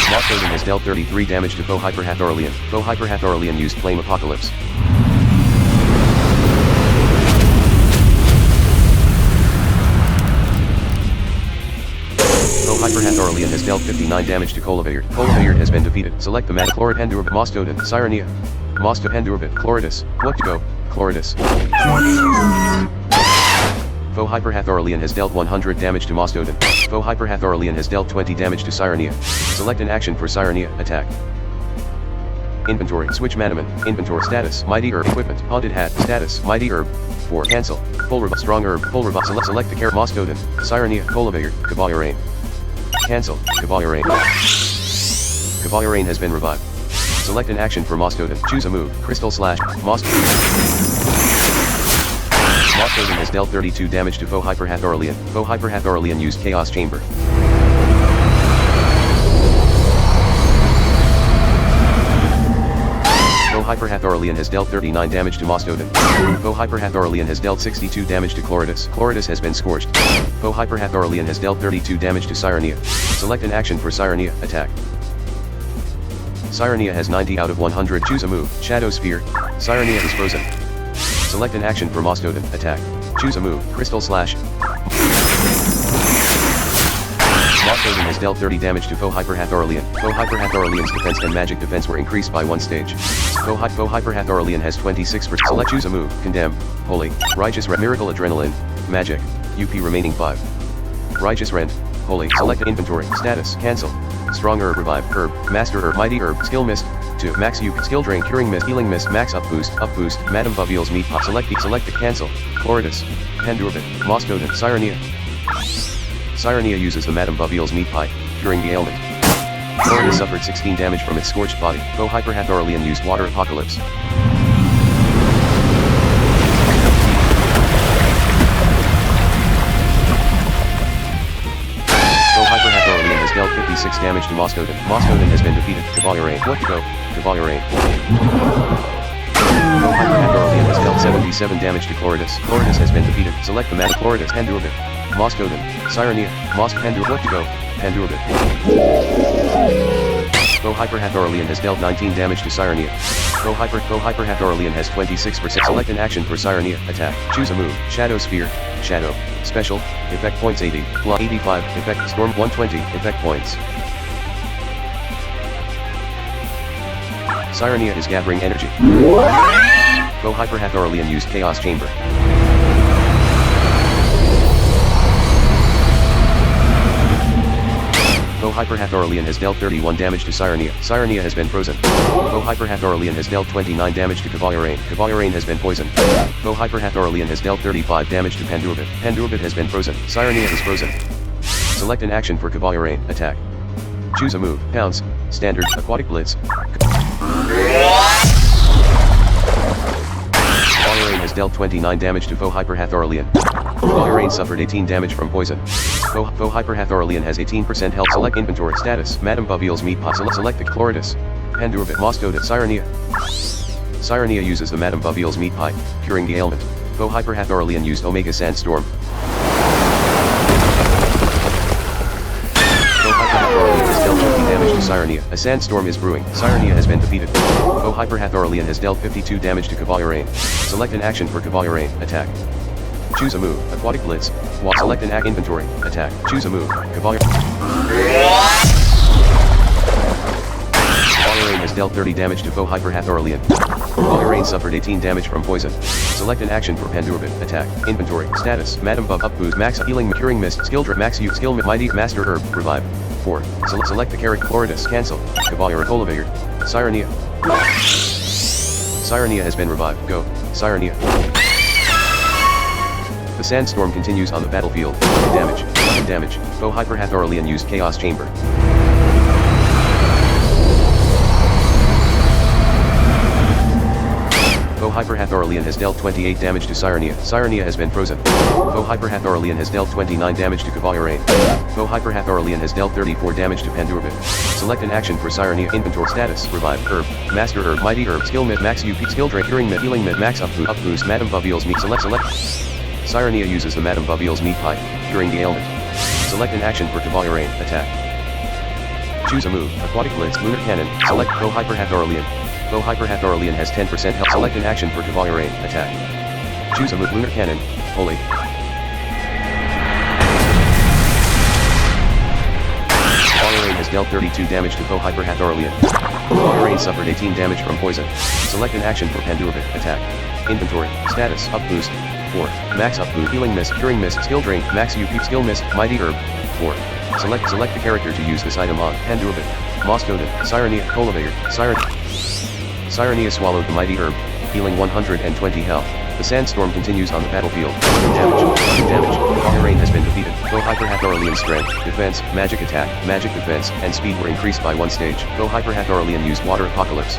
Mostoden has dealt 33 damage to foe Hyperhathorlian. Foe Hyperhathorlian used Flame Apocalypse. Foe Hyperhathorlian has dealt 59 damage to Colibayard. Colibayard has been defeated. Select the mana. Chlorid Pandurbit. Mostoden. Sirenia. Mostoden Pandurbit. Chloridus. What to go? Chloridus. Foe Hyperhathorlian has dealt 100 damage to Mostoden. Foe Hyperhathorlian has dealt 20 damage to Sirenia. Select an action for Sirenia. Attack. Inventory. Switch Manamon. Inventory. Status. Mighty Herb. Equipment. Haunted Hat. Status. Mighty Herb. 4. Cancel. Full revive. Strong Herb. Full revive. Select the carrot. Mostoden. Sirenia. Colibayard. Cavalier. Cancel. Cavalier. Cavalier has been revived. Select an action for Mostoden. Choose a move. Crystal Slash. Mostoden has dealt 32 damage to foe Hyperhathorlian. Foe Hyperhathorlian used Chaos Chamber. Foe Hyperhathorlian has dealt 39 damage to Mostoden. Foe Hyperhathorlian has dealt 62 damage to Chloridus. Chloridus has been scorched. Foe Hyperhathorlian has dealt 32 damage to Sirenia. Select an action for Sirenia. Attack. Sirenia has 90 out of 100. Choose a move. Shadow Sphere. Sirenia is frozen. Select an action for Mostoden. Attack. Choose a move. Crystal Slash. Mostoden has dealt 30 damage to foe Hyperhathorlian. Foe Hyperhathorlian's defense and magic defense were increased by 1 stage. Foe Hyperhathorlian has 26%. Select choose a move. Condemn. Holy. Righteous Miracle Adrenaline. Magic. UP remaining 5. Righteous Rend. Holy. Select inventory. Status. Cancel. Strong Herb. Revive. Herb. Master Herb. Mighty Herb. Skill Mist. 2. Max UP. Skill Drain. Curing Mist. Healing Mist. Max Up Boost. Up Boost. Madame Baville's Meat Pop. Select the cancel. Chloridus. Pandurbit. Mostoden. Sirenia. Cyrenia uses the Madame Boveil's meat pie, curing the ailment. Florida suffered 16 damage from its scorched body. Bo Hyperhath Aurelian used water apocalypse. Bo Hyperhath Aurelian has dealt 56 damage to Moscoden. Moscoden has been defeated. Cavalier What go? Cavalier Bo Hyperhath Aurelian has dealt 77 damage to Chloridus. Chloridus has been defeated. Select the mana Chloridus. Pandurbit. Moscoden. Cyrenia. What to go? Pandurbit. Bo Hyperhath Aurelian has dealt 19 damage to Cyrenia. Bo Hyperhath Aurelian has 26%. Select an action for Cyrenia. Attack. Choose a move. Shadow Sphere. Shadow. Special. Effect points 80. Plus 85. Effect. Storm 120. Effect points. Cyrenia is gathering energy. Bo Hyperhath Aurelian used Chaos Chamber. Bo Hyperhath Aurelian has dealt 31 damage to Cyrenia. Cyrenia has been frozen. Bo Hyperhath Aurelian has dealt 29 damage to Cavalier Cavalier has been poisoned. Bo Hyperhath Aurelian has dealt 35 damage to Pandurbit. Pandurbit has been frozen. Cyrenia is frozen. Select an action for Cavalier Attack. Choose a move. Pounce. Standard. Aquatic Blitz. Cavalier has dealt 29 damage to Bo Hyperhath Aurelian. Cavalier suffered 18 damage from poison. Bo Hyperhath Aurelian has 18% health. Select inventory status. Madame Boveil's meat pot. Select the Chloridus. Pandurbit. Moscoda. Cyrenia. Cyrenia uses the Madame Boveil's meat pie, curing the ailment. Bo Hyperhath Aurelian used Omega Sandstorm. Bo Hyperhath Aurelian has dealt 50 damage to Cyrenia. A sandstorm is brewing. Cyrenia has been defeated. Bo Hyperhath Aurelian has dealt 52 damage to Cavalier. Select an action for Cavalier. Attack. Choose a move. Aquatic Blitz. Select an inventory. Attack. Choose a move. Cavalier. Cavalier has dealt 30 damage to Bo Hyperhath Aurelian. Cavalier suffered 18 damage from poison. Select an action for Pandurbit. Attack. Inventory. Status. Madame Bov. Up boost. Max healing. Curing mist. Skill drip. Max use. Skill mighty. Master herb. Revive. 4. Select the character. Chloridus. Cancel. Cavalier. Colavator. Cyrenia. Cyrenia has been revived. Go. Cyrenia. The sandstorm continues on the battlefield. Damage. Damage. Bo Hyperhath Aurelian used Chaos Chamber. Bo Hyperhath Aurelian has dealt 28 damage to Cyrenia. Cyrenia has been frozen. Bo Hyperhath Aurelian has dealt 29 damage to Cavalier. Bo Hyperhath Aurelian has dealt 34 damage to Pandurbit. Select an action for Cyrenia. Inventory status. Revive. Herb. Master herb. Mighty herb. Skill mid. Max UP. Skill drain. Curing mid. Healing mid. Max up boost. Madame Boveil's meat. Select. Cyrenia uses the Madame Boveil's meat pie, curing the ailment. Select an action for Cavalier. Attack. Choose a move. Aquatic Blitz. Lunar Cannon. Select Bo Hyperhath Aurelian. Bo Hyperhath Aurelian has 10% health. Select an action for Cavalier. Attack. Choose a move. Lunar Cannon. Holy. Cavalier has dealt 32 damage to Bo Hyperhath Aurelian. Cavalier suffered 18 damage from poison. Select an action for Pandurbit. Attack. Inventory. Status. Up boost. 4. Max up boost. Healing mist. Curing mist. Skill drink. Max UP. Skill mist. Mighty herb. 4. Select the character to use this item on. Pandurbit. Moscoda. Cyrenia. Colavator. Cyrenia swallowed the mighty herb, healing 120 health. The sandstorm continues on the battlefield. Damage. Cavalier has been defeated. Bo Hyperhath Aurelian's strength, defense, magic attack, magic defense, and speed were increased by 1 stage. Bo Hyperhath Aurelian used water apocalypse.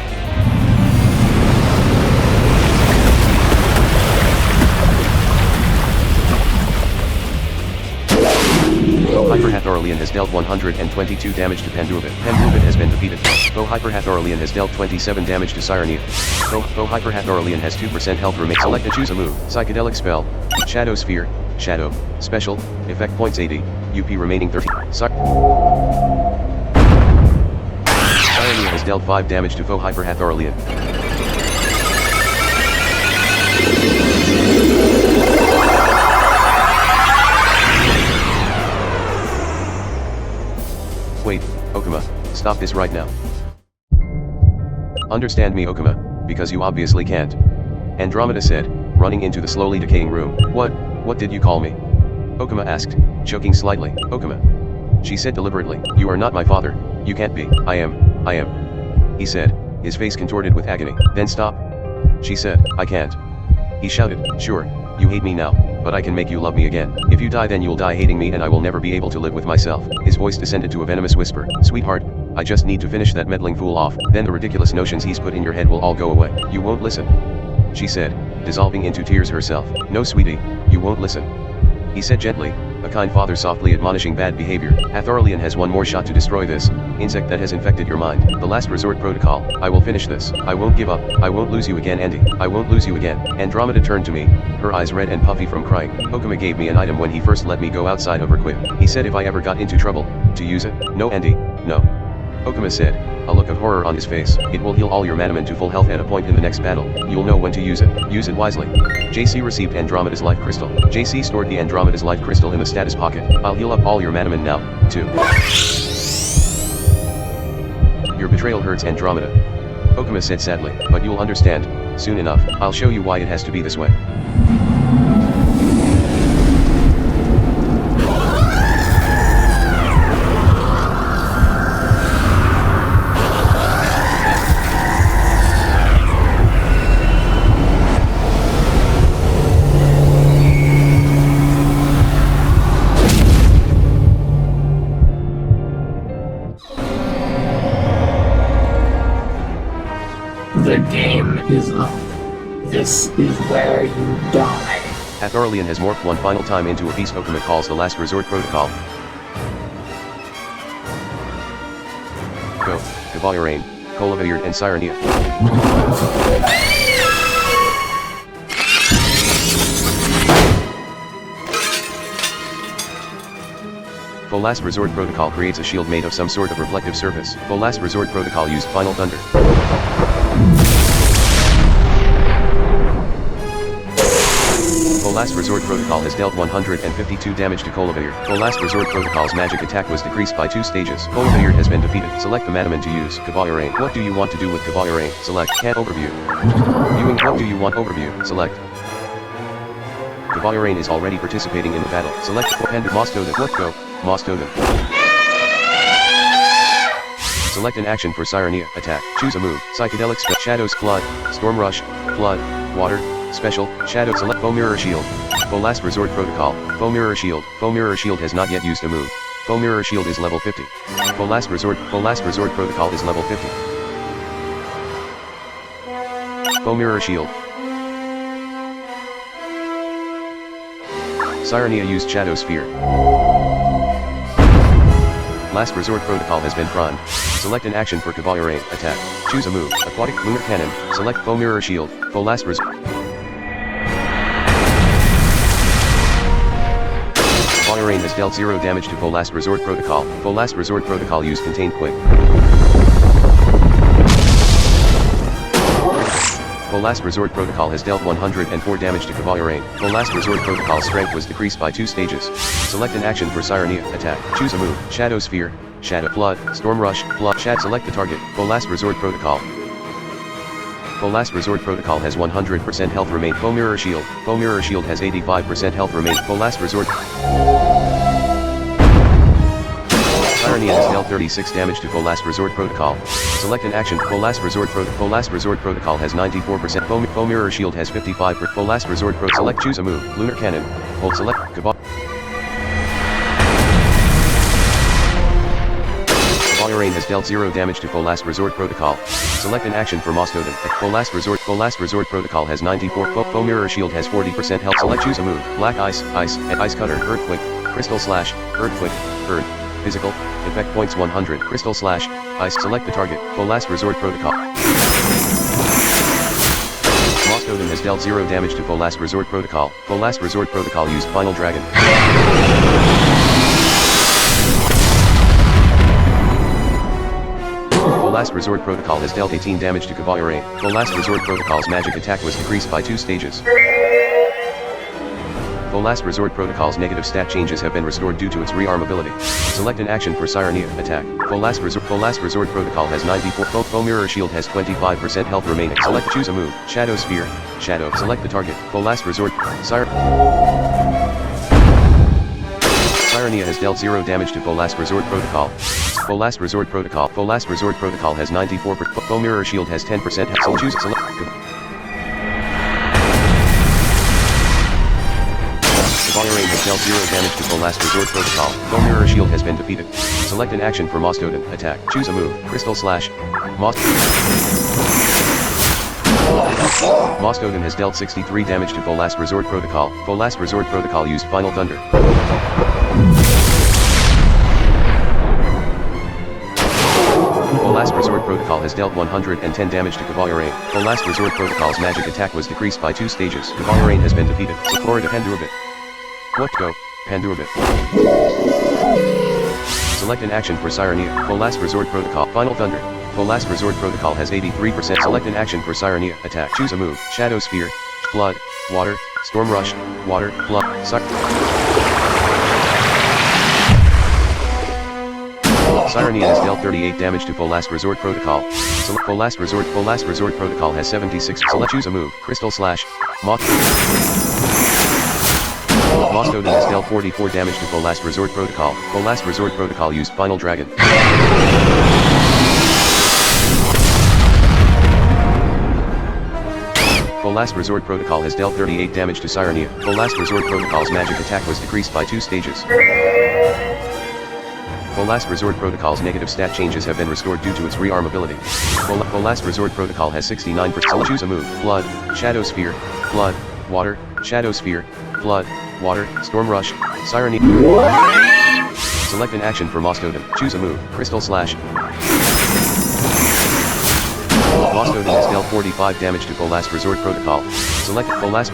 Bo Hyperhath Aurelian has dealt 122 damage to Pandurbit. Pandurbit has been defeated. Bo Hyperhath Aurelian has dealt 27 damage to Cyrenia. Bo Hyperhath Aurelian has 2% health remain. Select and choose a move. Psychedelic spell. Shadow Sphere. Shadow. Special. Effect points 80. UP remaining 30. Cyrenia has dealt 5 damage to Bo Hyperhath Aurelian. Wait, Okuma, stop this right now. Understand me, Okuma, because you obviously can't. Andromeda said, running into the slowly decaying room. What did you call me? Okuma asked, choking slightly. Okuma. She said deliberately, you are not my father, you can't be. I am. He said, his face contorted with agony. Then stop. She said, I can't. He shouted, sure, You hate me now, but I can make you love me again. If you die then you'll die hating me and I will never be able to live with myself. His voice descended to a venomous whisper. Sweetheart, I just need to finish that meddling fool off, then the ridiculous notions he's put in your head will all go away. You won't listen, she said, dissolving into tears herself. No sweetie, you won't listen, he said gently, a kind father softly admonishing bad behavior. Athorlian has one more shot to destroy this insect that has infected your mind. The last resort protocol. I will finish this. I won't give up. I won't lose you again, Andy. I won't lose you again. Andromeda turned to me, her eyes red and puffy from crying. Okuma gave me an item when he first let me go outside of Requiem. He said if I ever got into trouble, to use it. No, Andy, no, Okuma said, a look of horror on his face. It will heal all your Manamon to full health at a point in the next battle. You'll know when to use it. Use it wisely. JC received Andromeda's life crystal. JC stored the Andromeda's life crystal in the status pocket. I'll heal up all your Manamon now, too. Your betrayal hurts, Andromeda, Okuma said sadly, but you'll understand, soon enough. I'll show you why it has to be this way. The game is up. This is where you die. Athorlian has morphed one final time into a beast Okuma calls the last resort protocol. Go, Kavalurain, Kolaviard and Sirenia. Full Last Resort Protocol creates a shield made of some sort of reflective surface. Full Last Resort Protocol used Final Thunder. Full Last Resort Protocol has dealt 152 damage to Kolaviard. Full Last Resort Protocol's magic attack was decreased by 2 stages. Kolaviard has been defeated. Select the Manamon to use. Kavalurain. What do you want to do with Kavalurain? Select. Cat Overview. Viewing. What do you want? Overview. Select. Kavalurain is already participating in the battle. Select. Panda. Mostoden. Let go. Mostoden. Select an action for Sirenia. Attack. Choose a move. Psychedelic Shadows. Flood. Storm Rush. Flood. Water. Special. Shadow. Select Foe Mirror Shield. Full Last Resort Protocol. Foe Mirror Shield. Foe Mirror Shield has not yet used a move. Foe Mirror Shield is level 50. Full Last Resort Protocol is level 50. Foe Mirror Shield. Sirenia used Shadow Sphere. Last Resort Protocol has been primed. Select an action for Kavalurain. Attack. Choose a move. Aquatic. Lunar Cannon. Select Foe Mirror Shield. Full Last Resort. Kavalurain has dealt 0 damage to Full Last Resort Protocol. Full Last Resort Protocol used Contained Quick. Full Last Resort Protocol has dealt 104 damage to Kavalurain. Full Last Resort Protocol's strength was decreased by 2 stages. Select an action for Sirenia. Attack. Choose a move. Shadow Sphere. Shadow. Flood. Storm Rush. Flood. Select the target. Full Last Resort Protocol. Full Last Resort Protocol has 100% health remain. Foe Mirror Shield. Foe Mirror Shield has 85% health remain. Full Last Resort. Sirenia has dealt 36 damage to Full Last Resort Protocol. Select an action. Full Last Resort Protocol has 94%. Foe Mirror Shield has 55%. Full Last Resort Pro. Select. Choose a move. Lunar Cannon. Hold. Select. Kavalurain has dealt 0 damage to Full Last Resort Protocol. Select an action for Mostoden. Full Last Resort Protocol has 94. Foe Mirror Shield has 40% health. Select. Choose a move. Black Ice, Ice, and Ice Cutter. Earthquake, Crystal Slash, Earthquake, Earth. Physical, effect points 100. Crystal Slash, Ice. Select the target. Full Last Resort Protocol. Mostoden has dealt 0 damage to Full Last Resort Protocol. Full Last Resort Protocol used Final Dragon. Full Last Resort Protocol has dealt 18 damage to Kavalurain. Full Last Resort Protocol's magic attack was decreased by 2 stages. Full Last Resort Protocol's negative stat changes have been restored due to its rearm ability. Select an action for Sirenia. Attack. Full Last Resort Protocol has 94. Foe Mirror Shield has 25% health remaining. Select. Choose a move. Shadow Sphere. Shadow. Select the target. Full Last Resort. Sirenia has dealt 0 damage to Full Last Resort Protocol. Full Last Resort Protocol has 94%. Foe Mirror Shield has 10% health. Choose. Select. has dealt 0 damage to full last resort protocol. Full mirror shield has been defeated. Select an action for Mostoden. Attack. Choose a move. Crystal Slash. Mostoden has dealt 63 damage to full last resort protocol. Full last resort protocol used Final Thunder. Full last resort protocol has dealt 110 damage to Cavalier. Full last resort protocol's magic attack was decreased by 2 stages. Cavalier has been defeated. Florida Pandurbit. What go? Pandurbit. Select an action for Sirenia. Full last resort protocol. Final Thunder. Full last resort protocol has 83%. Select an action for Sirenia. Attack. Choose a move. Shadow Sphere. Flood. Water. Storm Rush. Water. Flood. Sirenia has dealt 38 damage to full last resort protocol. Select full last resort protocol has 76. Select choose a move. Crystal Slash. Mostoden has dealt 44 damage to full last resort protocol. Full last resort protocol used Final Dragon. Full last resort protocol has dealt 38 damage to Sirenia. Full last resort protocol's magic attack was decreased by 2 stages. Full last resort protocol's negative stat changes have been restored due to its rearm ability. Full last resort protocol has 69%. Choose a move. Flood. Shadow Sphere. Flood. Water. Shadow Sphere. Flood. Water. Storm Rush. Sirenia. Select an action for Mostoden. Choose a move. Crystal Slash. Mostoden has dealt 45 damage to full last resort protocol. Select full last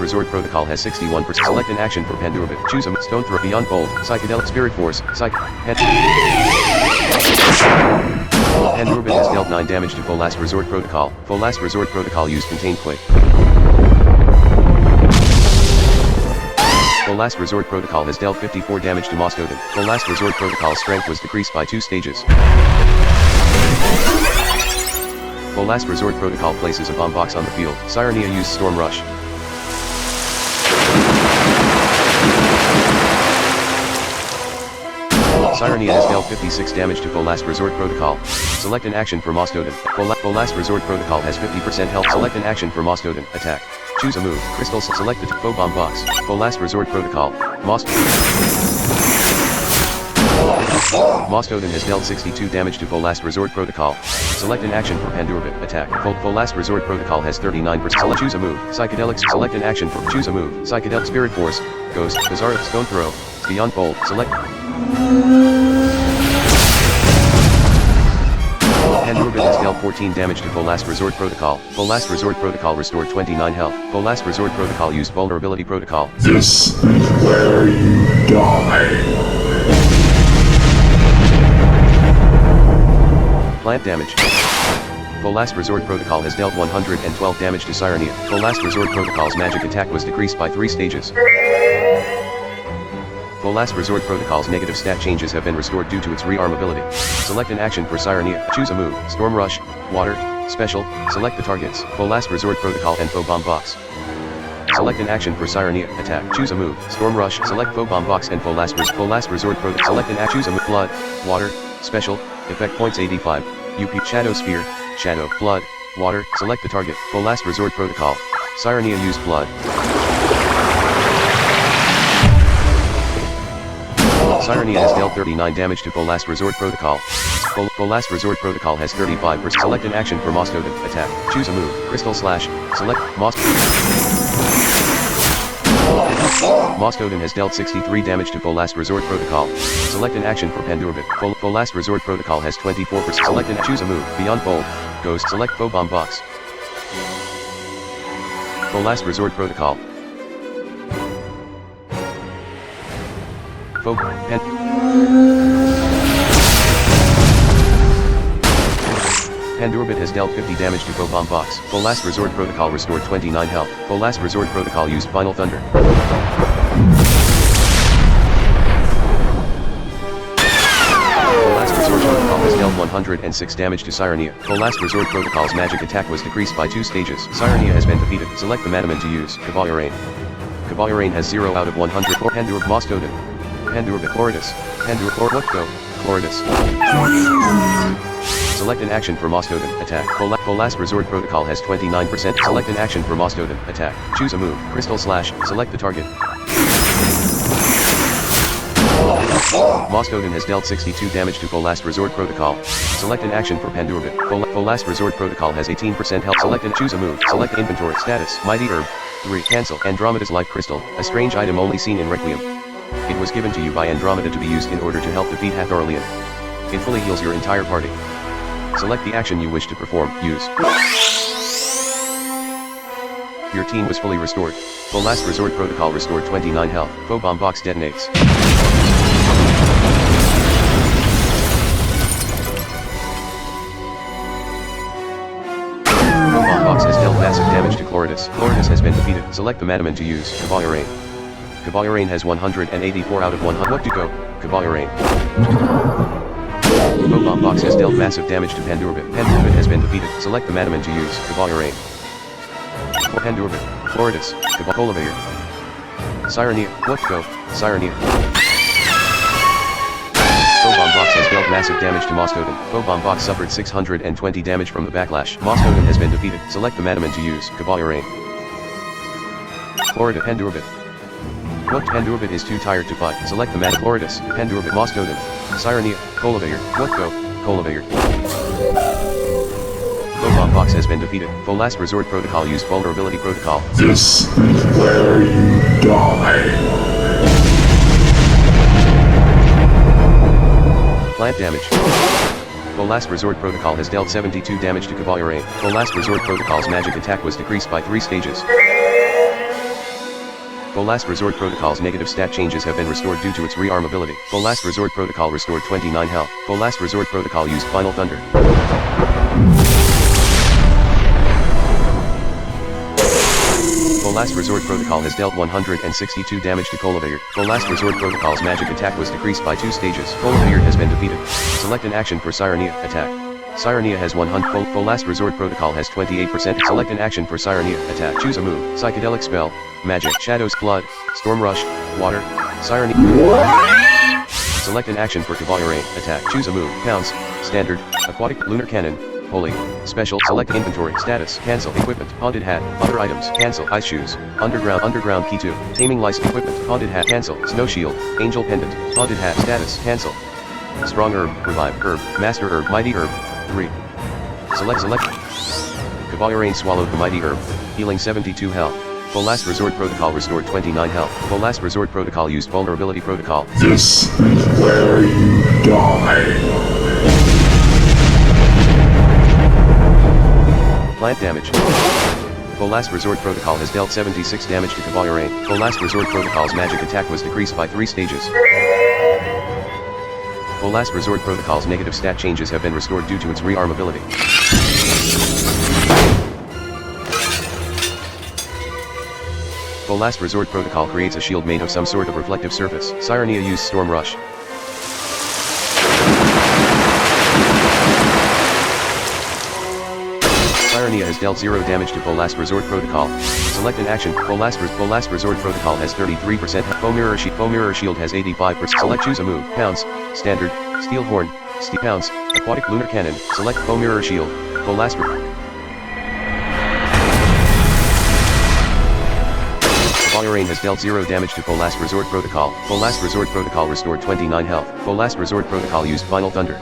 resort protocol has 61%. Select an action for Pandurbit. Choose a stone throw beyond bold. Psychedelic Spirit Force. Pandurbit has dealt 9 damage to full last resort protocol. Full last resort protocol used Contained Quake. Full last resort protocol has dealt 54 damage to Mostoden. Full last resort protocol's strength was decreased by 2 stages. Full last resort protocol places a bomb box on the field. Sirenia used Storm Rush. Sirenia has dealt 56 damage to full last resort protocol. Select an action for Mostoden. Full last resort protocol has 50% health. Select an action for Mostoden. Attack. Choose a move. Crystal. Select the Faux Bomb Box. Full last resort protocol. Mostoden has dealt 62 damage to full last resort protocol. Select an action for Pandurbit. Attack. Full last resort protocol has 39%. Select choose a move. Psychedelics. Select an action for choose a move. Psychedelic Spirit Force. Ghost. Bizarre. Stone Throw. Beyond Bold. Select. Pandurbit has dealt 14 damage to full last resort protocol. Full last resort protocol restored 29 health. Full last resort protocol used vulnerability protocol. This is where you die. Plant damage. Full last resort protocol has dealt 112 damage to Sirenia. Full last resort protocol's magic attack was decreased by 3 stages. Full last resort protocol's negative stat changes have been restored due to its rearm ability. Select an action for Sirenia. Choose a move. Storm Rush. Water. Special. Select the targets. Full last resort protocol and Faux Bomb Box. Select an action for Sirenia. Attack. Choose a move. Storm Rush. Select Faux Bomb Box and full last resort protocol. Select an action. Choose a move. Flood. Water. Special. Effect points 85. UP. Shadow Sphere. Shadow. Flood. Water. Select the target. Full last resort protocol. Sirenia used Flood. Sirenia has dealt 39 damage to full last resort protocol. Full last resort protocol has 35%. Select an action for Mostoden. Attack. Choose a move. Crystal Slash. Select Mostoden has dealt 63 damage to full last resort protocol. Select an action for Pandurbit. Full last resort protocol has 24%. Select and choose a move. Beyond Bold. Ghost. Select Faux Bomb Box. Full last resort protocol. Pandurbit has dealt 50 damage to Faux Bomb Box. Full last resort protocol restored 29 health. Full last resort protocol used Final Thunder. Full last resort protocol has dealt 106 damage to Sirenia. Full last resort protocol's magic attack was decreased by 2 stages. Sirenia has been defeated. Select the Manamon to use. Cavalier. Cavalier has 0 out of 100. Pandurbit Mostoden. Pandurbit Chloridus. Pandurbit what go? Chloridus. Select an action for Mostoden. Attack. Full last resort protocol has 29%. Select an action for Mostoden. Attack. Choose a move. Crystal Slash. Select the target. Moscoden has dealt 62 damage to Full Last Resort Protocol. Select an action for Pandurbit. Full Last Resort Protocol has 18% health. Select and choose a move. Select inventory status. Mighty Herb. 3. Cancel. Andromeda's Life Crystal, a strange item only seen in Requiem. It was given to you by Andromeda to be used in order to help defeat Hathorlian. It fully heals your entire party. Select the action you wish to perform. Use. Your team was fully restored. Full Last Resort Protocol restored 29 health. Faux bomb box detonates. Bomb box has dealt massive damage to Chloridus. Chloridus has been defeated. Select the Manamon to use. Cavalier Rain. Cavalier Rain has 184 out of 100. What to go? Cavalier Rain. Bomb box has dealt massive damage to Pandurbit. Pandurbit has been defeated. Select the Manamon to use. Cavalier Rain. Pandurbit. Chloridus. Cavalier. Sirenia. What to go? Sirenia. Bomb box has dealt massive damage to Moscoden. Bomb box suffered 620 damage from the backlash. Moscoden has been defeated. Select the Manamon to use. Cavalier Rain. Florida Pandurbit. What Pandurbit is too tired to fight. Select the Manamon. Chloridus. Pandurbit. Moscoden. Sirenia. Colaveyer. What go? Colaveyer. Bomb box has been defeated. Full Last Resort Protocol used Vulnerability Protocol. This is where you die. Plant damage. Full Last Resort Protocol has dealt 72 damage to Cavalier Rain. Full Last Resort Protocol's magic attack was decreased by 3 stages. Full Last Resort Protocol's negative stat changes have been restored due to its rearm ability. Full Last Resort Protocol restored 29 health. Full Last Resort Protocol used Final Thunder. Full Last Resort Protocol has dealt 162 damage to Colaveyer. Full Last Resort Protocol's magic attack was decreased by 2 stages. Colaveyer has been defeated. Select an action for Sirenia. Attack. Sirenia has 100. Full Last Resort Protocol has 28%. Select an action for Sirenia. Attack. Choose a move. Psychedelic spell. Magic. Shadows Flood. Storm Rush. Water. Sirenia. Select an action for Cavalier Rain. Attack. Choose a move. Pounce. Standard. Aquatic. Lunar Cannon. Holy. Special. Select inventory. Status. Cancel. Equipment. Haunted hat. Other items. Cancel. Ice shoes. Underground key 2. Taming lice. Equipment. Haunted hat. Cancel. Snow shield. Angel pendant. Haunted hat. Status. Cancel. Strong herb. Revive. Herb. Master herb. Mighty herb. 3. Select. Cavalier Rain swallowed the mighty herb. Healing 72 health. Full Last Resort Protocol restored 29 health. Full Last Resort Protocol used Vulnerability Protocol. This is where you die. Plant damage. Full Last Resort Protocol has dealt 76 damage to Cavalier Rain. Full Last Resort Protocol's magic attack was decreased by 3 stages. Full Last Resort Protocol's negative stat changes have been restored due to its rearm ability. Full Last Resort Protocol creates a shield made of some sort of reflective surface. Sirenia used Storm Rush. Sirenia has dealt 0 damage to Full Last Resort Protocol. Select an action. Full Last Resort Protocol has 33%. Foe Mirror Shield has 85%. Select choose a move. Pounce. Standard. Steel Horn. Steel Pounce. Aquatic Lunar Cannon. Select Foe Mirror Shield. Full Last Cavalier Rain has dealt 0 damage to Full Last Resort Protocol. Full Last Resort Protocol restored 29 health. Full Last Resort Protocol used Final Thunder.